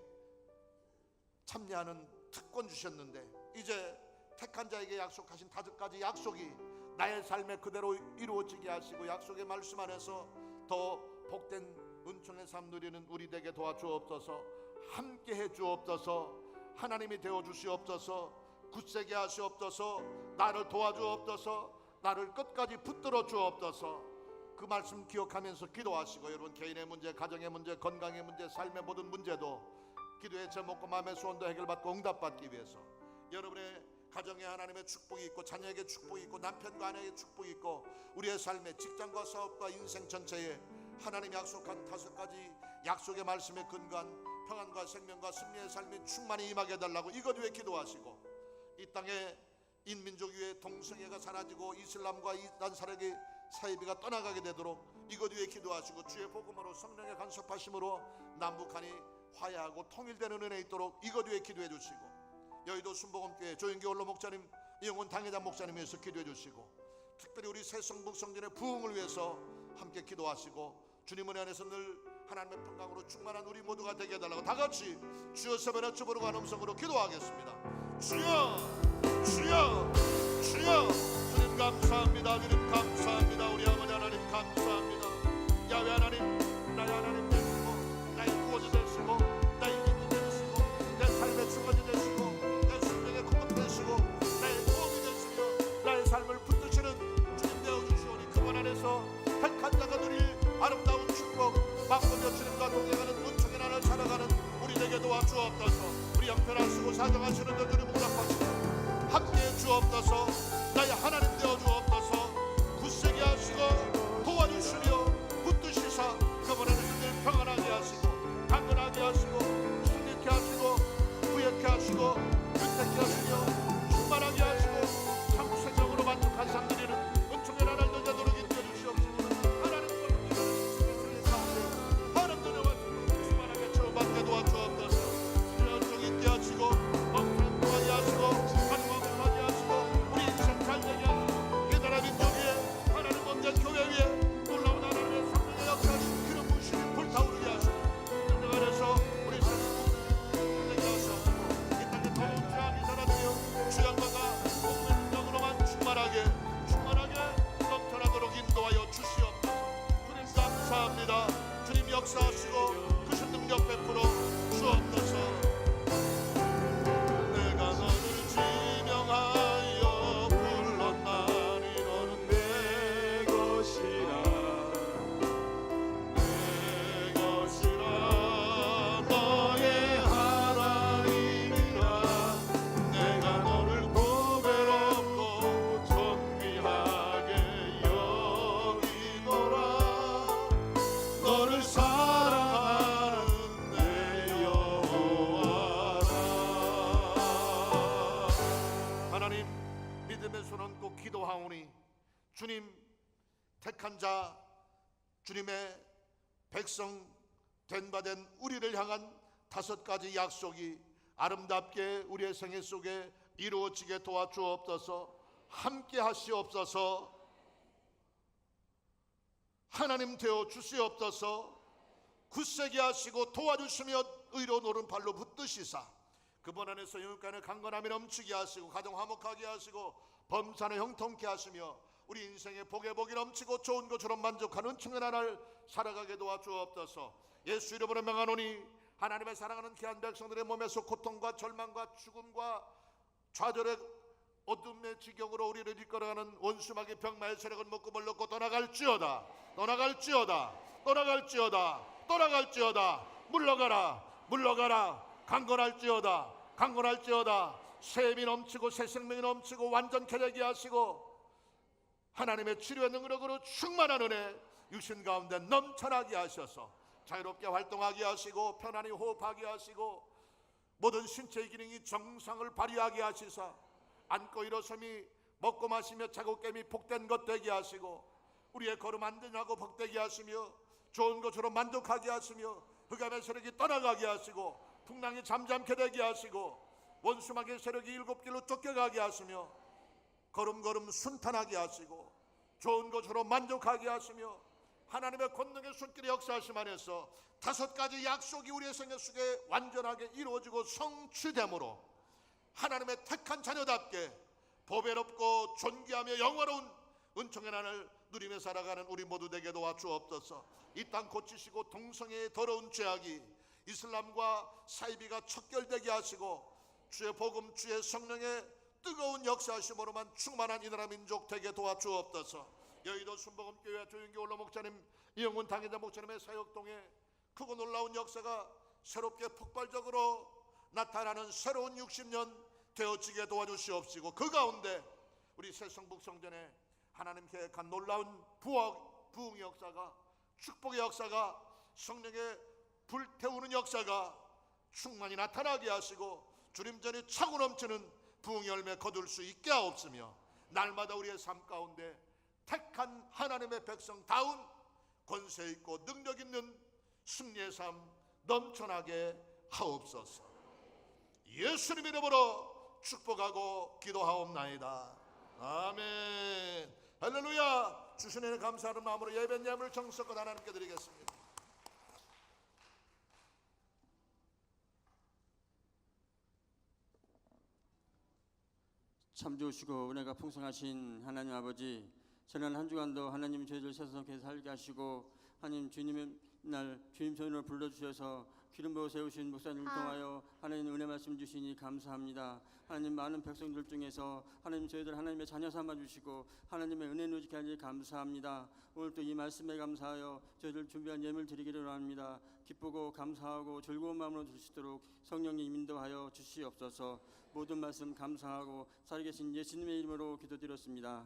참여하는 특권 주셨는데, 이제 택한 자에게 약속하신 5가지 약속이 나의 삶에 그대로 이루어지게 하시고 약속의 말씀 안에서 더 복된 은총의 삶 누리는 우리 되게 도와주옵소서. 함께 해주옵소서. 하나님이 되어주시옵소서. 굳세게 하시옵소서. 나를 도와주옵소서. 나를 끝까지 붙들어 주옵소서. 그 말씀 기억하면서 기도하시고, 여러분 개인의 문제, 가정의 문제, 건강의 문제, 삶의 모든 문제도 기도의 제목과 마음의 소원도 해결받고 응답받기 위해서 여러분의 가정에 하나님의 축복이 있고, 자녀에게 축복이 있고, 남편과 아내에게 축복이 있고, 우리의 삶에 직장과 사업과 인생 전체에 하나님이 약속한 5가지 약속의 말씀에 근거한 평안과 생명과 승리의 삶이 충만히 임하게 해달라고 이것 위해 기도하시고, 이 땅에 인민족 위에 동성애가 사라지고 이슬람과 이단 사력의 사이비가 떠나가게 되도록 이것 위해 기도하시고, 주의 복음으로 성령의 간섭하심으로 남북한이 화해하고 통일되는 은혜 있도록 이것 위해 기도해 주시고, 여의도 순복음교회 조윤기 원로 목사님, 이영훈 당회장 목사님 위해서 기도해 주시고, 특별히 우리 새성북 성전의 부흥을 위해서 함께 기도하시고, 주님 은혜 안에서 늘 하나님의 평강으로 충만한 우리 모두가 되게 해달라고 다 같이 주여 세번의 주보로 가는 음성으로 기도하겠습니다. 주여, 주여, 주여. 주님 감사합니다. 주님 감사합니다. 우리 아버지 하나님 감사합니다. 야훼 하나님, 나의 하나님 되시고, 나의 구원이 되시고, 나의 힘이 되시고, 내 삶의 주관이 되시고, 내 생명의 구원 되시고, 나의 도움이 되시며 나의 삶을 붙드시는 주님 되어주시오니 그분 안에서 택한 자가 누릴 아름다운 축복, 막걸려 주님과 동행하는 은총의 나를 살아가는 우리 되게 도와주옵소서. 우리 형편하시고 사정하시는 데 주님 응답하시고 함께해 주옵소서. 나의 하나님 되어 주옵소서. 굳세게 하시고 도와주시며 붙드시사 그분 안에서 늘 평안하게 하시고 강건하게 하시고 승리케 하시고 부역케 하시고 윤택케 하시며 충만하게 하시고 참 생명으로 만족한 삶 드리는 은총의 나라를 던져도록 인도해 주시옵소서. 하나님과 함께 가운데 하나님 전에와 충만하게 채워받게 도와주옵소서. 은총 있게 하시고 멍청하게 하시고 하나님 하게 하시고 우리 인생 잘 되게 하시고 주님 택한 자, 주님의 백성 된 바 된 우리를 향한 5가지 약속이 아름답게 우리의 생애 속에 이루어지게 도와주옵소서. 함께 하시옵소서. 하나님 되어 주시옵소서. 굳세게 하시고 도와주시며 의로운 오른팔로 붙드시사 그분 안에서 영육간의 강건함이 넘치게 하시고 가정 화목하게 하시고 범사는 형통케 하시며 우리 인생의 복에 복이 넘치고 좋은 것처럼 만족하는 청년한 날 살아가게 도와주옵소서. 예수 이름으로 명하노니 하나님의 사랑하는 귀한 백성들의 몸에서 고통과 절망과 죽음과 좌절의 어둠의 지경으로 우리를 이끌어가는 원수마귀 병마의 세력을 먹고 벌렸고 떠나갈지어다. 물러가라. 강건할지어다. 새 힘이 넘치고 새 생명이 넘치고 완전케 되게 하시고 하나님의 치료의 능력으로 충만한 은혜 육신 가운데 넘쳐나게 하셔서 자유롭게 활동하게 하시고 편안히 호흡하게 하시고 모든 신체의 기능이 정상을 발휘하게 하시사 앉고 일어섬이 먹고 마시며 자고 깨미 복된 것 되게 하시고 우리의 걸음 안전하고 복되게 하시며 좋은 것으로 만족하게 하시며 흑암의 세력이 떠나가게 하시고 풍랑이 잠잠케 되게 하시고 원수마귀의 세력이 7길로 쫓겨가게 하시며 걸음걸음 순탄하게 하시고 좋은 것으로 만족하게 하시며 하나님의 권능의 손길에 역사하심 안에서 5가지 약속이 우리의 생애 속에 완전하게 이루어지고 성취됨으로 하나님의 택한 자녀답게 보배롭고 존귀하며 영화로운 은총의 날을 누리며 살아가는 우리 모두 되게 도와주옵소서. 이 땅 고치시고 동성애의 더러운 죄악이 이슬람과 사이비가 척결되게 하시고 주의 복음 주의 성령의 뜨거운 역사하심으로만 충만한 이 나라 민족 되게 도와주옵소서. 여의도 순복음교회 조윤기 원로 목사님 이영훈 당회자 목사님의 사역동에 크고 놀라운 역사가 새롭게 폭발적으로 나타나는 새로운 60년 되어지게 도와주시옵시고 그 가운데 우리 새성북 성전에 하나님 계획한 놀라운 부흥의 역사가 축복의 역사가 성령의 불태우는 역사가 충만히 나타나게 하시고 주님 전에 차고 넘치는 부흥의 열매 거둘 수 있게 하옵시며 날마다 우리의 삶 가운데 택한 하나님의 백성다운 권세 있고 능력 있는 승리의 삶 넘쳐나게 하옵소서. 예수님 이름으로 축복하고 기도하옵나이다. 아멘. 할렐루야. 주신 은혜 감사하는 마음으로 예배 예물을 정성껏 하나님께 드리겠습니다. 참 좋으시고 은혜가 풍성하신 하나님 아버지, 지난 한 주간도 하나님 저희들 세상에 살게 하시고 하나님 주님의 날 주님 손으로 불러주셔서 기름 부어 세우신 목사님을 통하여 하나님 은혜 말씀 주시니 감사합니다. 하나님 많은 백성들 중에서 하나님 저희들 하나님의 자녀 삼아 주시고 하나님의 은혜 누리게 하니 감사합니다. 오늘 또 이 말씀에 감사하여 저희들 준비한 예물 드리기를 원합니다. 기쁘고 감사하고 즐거운 마음으로 드시도록 성령님 인도하여 주시옵소서. 모든 말씀 감사하고 살아계신 예수님의 이름으로 기도드렸습니다.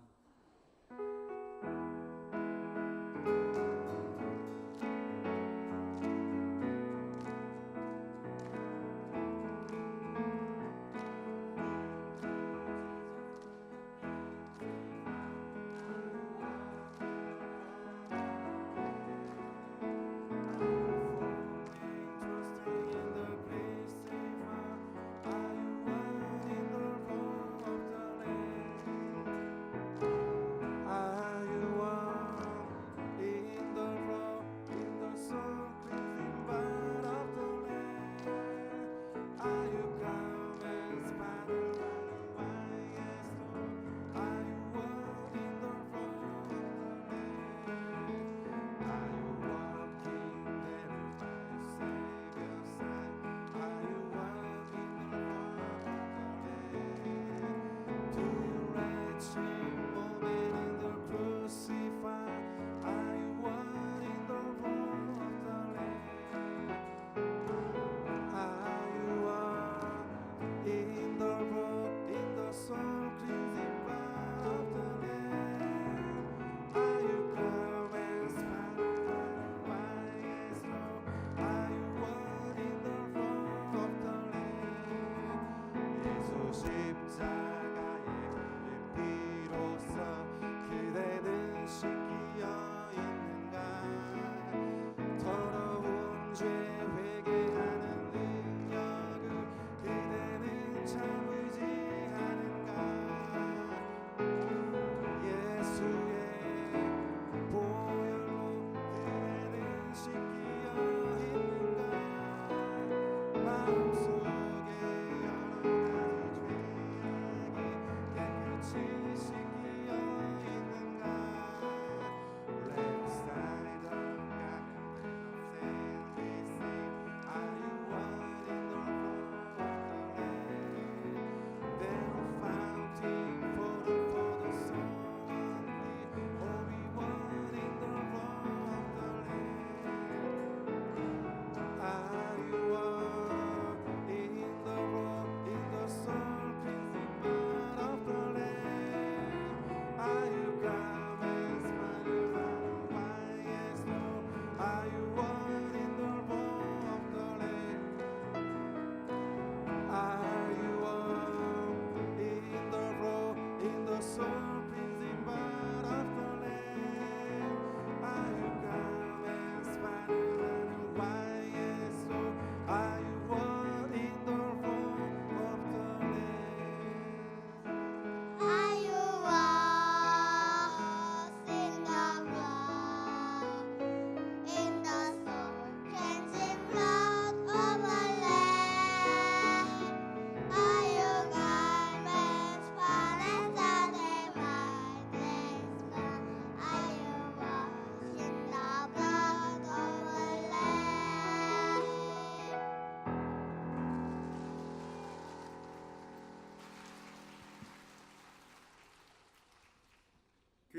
십자가의 피로써 그대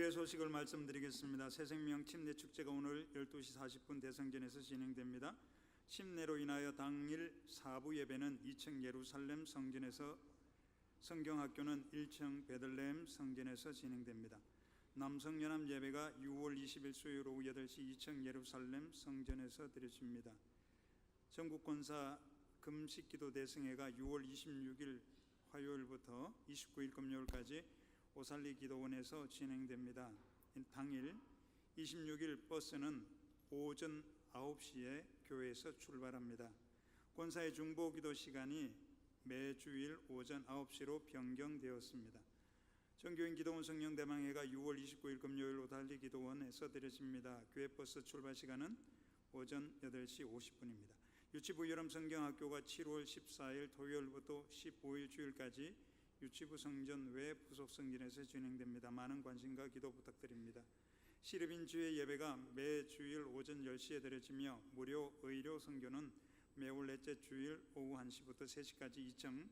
주일의 소식을 말씀드리겠습니다. 새생명 침례 축제가 오늘 12시 40분 대성전에서 진행됩니다. 침례로 인하여 당일 4부 예배는 2층 예루살렘 성전에서, 성경학교는 1층 베들레헴 성전에서 진행됩니다. 남성연합 예배가 6월 20일 수요일 오후 8시 2층 예루살렘 성전에서 드려집니다. 전국권사 금식기도 대승회가 6월 26일 화요일부터 29일 금요일까지 오살리 기도원에서 진행됩니다. 당일 26일 버스는 오전 9시에 교회에서 출발합니다. 권사의 중보기도 시간이 매주일 오전 9시로 변경되었습니다. 정교인 기도원 성령대망회가 6월 29일 금요일 오살리 기도원에서 드려집니다. 교회 버스 출발 시간은 오전 8시 50분입니다. 유치부 여름 성경학교가 7월 14일 토요일부터 15일 주일까지 유치부 성전 외 부속 성전에서 진행됩니다. 많은 관심과 기도 부탁드립니다. 시르빈 주의 예배가 매주일 오전 10시에 드려지며 무료 의료 선교는 매월 넷째 주일 오후 1시부터 3시까지 2층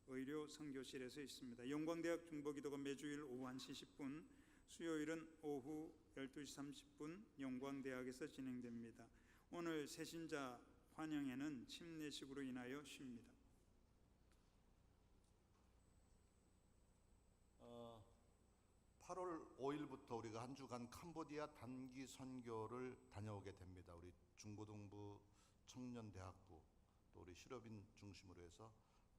의료 선교실에서 있습니다. 영광대학 중보기도가 매주일 오후 1시 10분, 수요일은 오후 12시 30분 영광대학에서 진행됩니다. 오늘 새신자 환영회는 침례식으로 인하여 쉽니다. 8월 5일부터 우리가 한 주간 캄보디아 단기 선교를 다녀오게 됩니다. 우리 중고등부, 청년대학부, 또 우리 실업인 중심으로 해서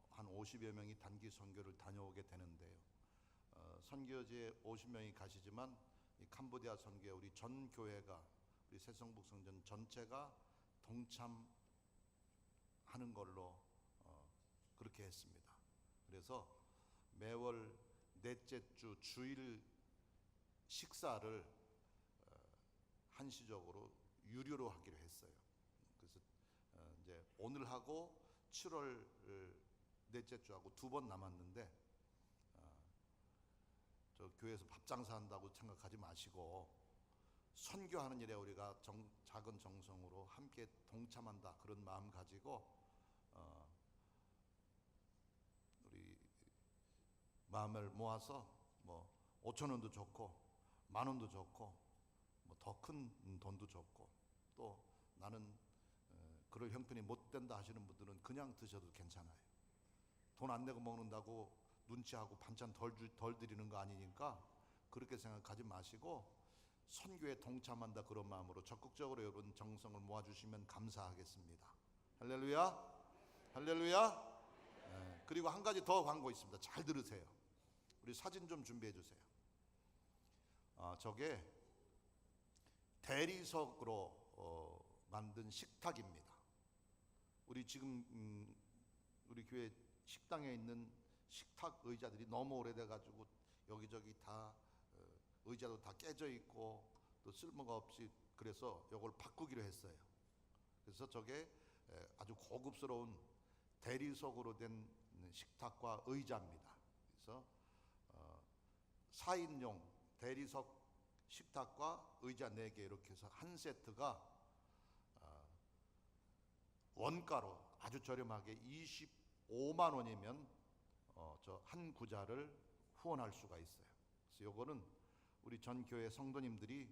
한 50여 명이 단기 선교를 다녀오게 되는데요. 선교지에 50명이 가시지만 이 캄보디아 선교에 우리 전 교회가, 우리 새성북 성전 전체가 동참하는 걸로 그렇게 했습니다. 그래서 매월 넷째 주 주일 식사를 한시적으로 유료로 하기로 했어요. 그래서 이제 오늘 하고 7월 넷째 주하고 2번 남았는데 저 교회에서 밥 장사한다고 생각하지 마시고 선교하는 일에 우리가 작은 정성으로 함께 동참한다, 그런 마음 가지고 우리 마음을 모아서 뭐 5천 원도 좋고 10,000원도 좋고 뭐 더 큰 돈도 좋고, 또 나는 그럴 형편이 못 된다 하시는 분들은 그냥 드셔도 괜찮아요. 돈 안 내고 먹는다고 눈치하고 반찬 덜 드리는 거 아니니까 그렇게 생각하지 마시고 선교에 동참한다, 그런 마음으로 적극적으로 여러분 정성을 모아주시면 감사하겠습니다. 할렐루야, 할렐루야. 그리고 한 가지 더 광고 있습니다. 잘 들으세요. 우리 사진 좀 준비해 주세요. 저게 대리석으로 만든 식탁입니다. 우리 지금 우리 교회 식당에 있는 식탁 의자들이 너무 오래돼 가지고 여기저기 다 의자도 다 깨져 있고 또 쓸모가 없이, 그래서 이걸 바꾸기로 했어요. 그래서 저게 아주 고급스러운 대리석으로 된 식탁과 의자입니다. 그래서 4인용 대리석 식탁과 의자 4개 이렇게 해서 한 세트가 원가로 아주 저렴하게 25만 원이면 저 한 구자를 후원할 수가 있어요. 그래서 요거는 우리 전 교회 성도님들이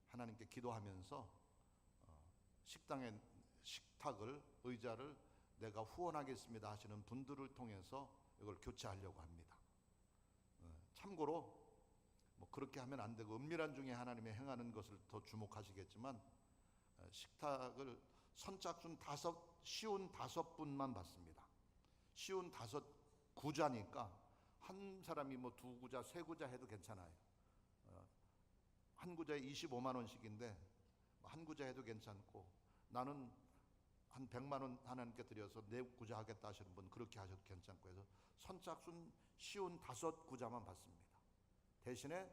하나님께 기도하면서 식당에 식탁을, 의자를 내가 후원하겠습니다 하시는 분들을 통해서 이걸 교체하려고 합니다. 참고로 뭐 그렇게 하면 안 되고 은밀한 중에 하나님의 행하는 것을 더 주목하시겠지만 식탁을 선착순 쉬운 5분만 받습니다. 쉬운 5구자니까 한 사람이 뭐 2구자, 3구자 해도 괜찮아요. 한 구자에 25만 원씩인데 한 구자 해도 괜찮고, 나는 한 100만 원 하나님께 드려서 4구자 하겠다 하시는 분 그렇게 하셔도 괜찮고 해서 선착순 쉬운 5구자만 받습니다. 대신에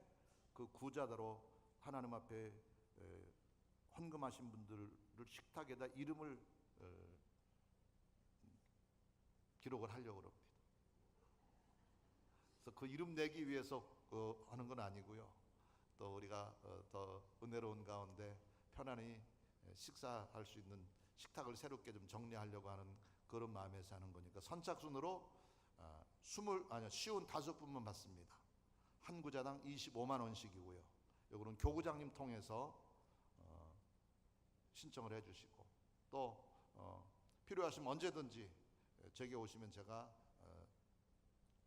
그 구자대로 하나님 앞에 헌금하신 분들을 식탁에다 이름을 기록을 하려고 합니다. 그래서 그 이름 내기 위해서 하는 건 아니고요. 또 우리가 더 은혜로운 가운데 편안히 식사할 수 있는 식탁을 새롭게 좀 정리하려고 하는 그런 마음에서 하는 거니까 선착순으로 쉬운 5분만 받습니다. 한 구자당 25만 원씩이고요. 요거는 교구장님 통해서 신청을 해주시고 또 필요하시면 언제든지 제게 오시면 제가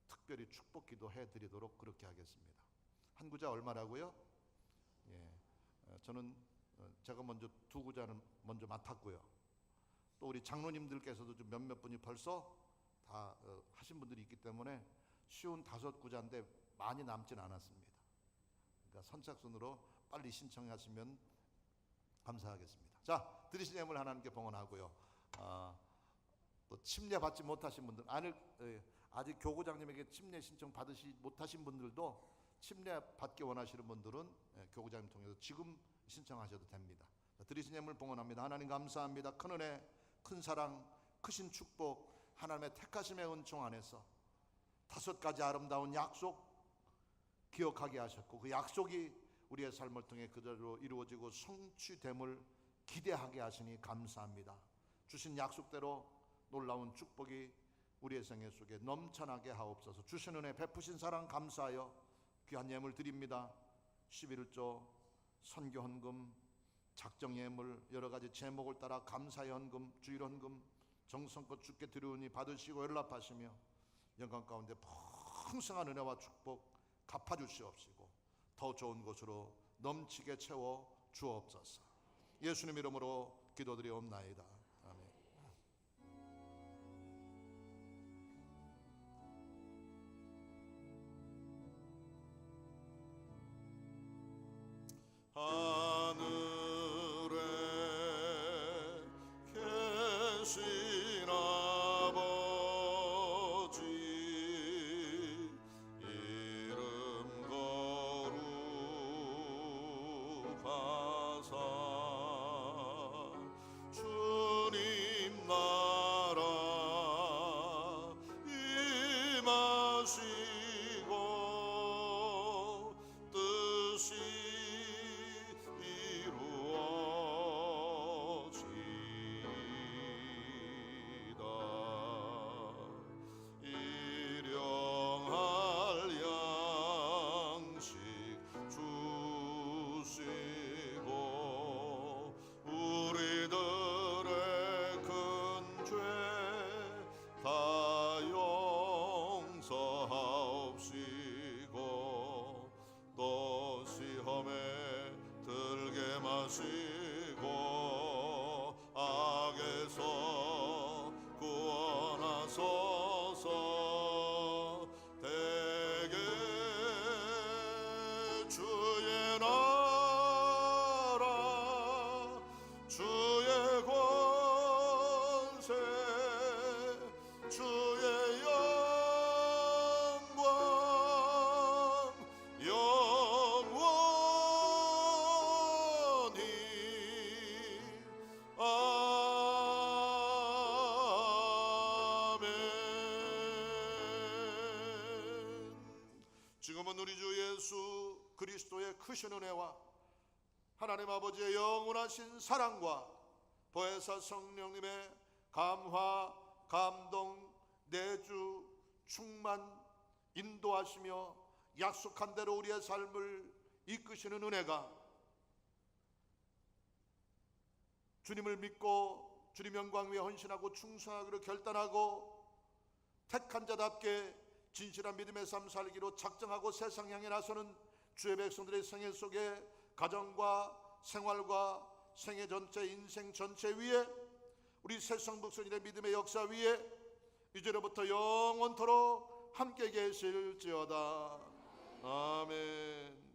특별히 축복 기도해 드리도록 그렇게 하겠습니다. 한 구자 얼마라고요? 예, 저는 제가 먼저 두 구자는 먼저 맡았고요. 또 우리 장로님들께서도 좀 몇몇 분이 벌써 다 하신 분들이 있기 때문에 쉬운 5구자인데 많이 남진 않았습니다. 그러니까 선착순으로 빨리 신청하시면 감사하겠습니다. 자, 드리신 예물 하나님께 봉헌하고요. 또 침례 받지 못하신 분들, 아직 교구장님에게 침례 신청 받으시 못하신 분들도 침례 받기 원하시는 분들은 교구장님 통해서 지금 신청하셔도 됩니다. 자, 드리신 예물 봉헌합니다. 하나님 감사합니다. 큰 은혜, 큰 사랑, 크신 축복, 하나님의 택하심의 은총 안에서 5가지 아름다운 약속 기억하게 하셨고 그 약속이 우리의 삶을 통해 그대로 이루어지고 성취됨을 기대하게 하시니 감사합니다. 주신 약속대로 놀라운 축복이 우리의 생애 속에 넘쳐나게 하옵소서. 주신 은혜 베푸신 사랑 감사하여 귀한 예물 드립니다. 11조 선교 헌금, 작정 예물, 여러 가지 제목을 따라 감사의 헌금, 주일 헌금 정성껏 주께 드리오니 받으시고 연락하시며 영광 가운데 풍성한 은혜와 축복 갚아주시옵시고 더 좋은 곳으로 넘치게 채워 주옵소서. 예수님 이름으로 기도드리옵나이다. 아멘. 하늘에 계신 아버지 이름 거룩하사 주님 나라 임하시고 뜻이 이루어지다. 일용할 양식 주시고 우리들의 큰 죄 다 용서하옵시고 또 시험에 들게 마시고 악에서 구원하소서. 대개 주의 나라 주의 권세 주의 영광 영원히 아멘. 지금은 우리 주 예수 그리스도의 크신 은혜와 하나님 아버지의 영원하신 사랑과 보혜사 성령님의 감화, 감동, 내주, 충만, 인도하시며 약속한 대로 우리의 삶을 이끄시는 은혜가 주님을 믿고 주님 영광 위에 헌신하고 충성하기로 결단하고 택한 자답게 진실한 믿음의 삶 살기로 작정하고 세상 향해 나서는 주의 백성들의 생애 속에 가정과 생활과 생애 전체 인생 전체 위에 우리 새성북선일의 믿음의 역사 위에 이제로부터 영원토록 함께 계실지어다. 아멘.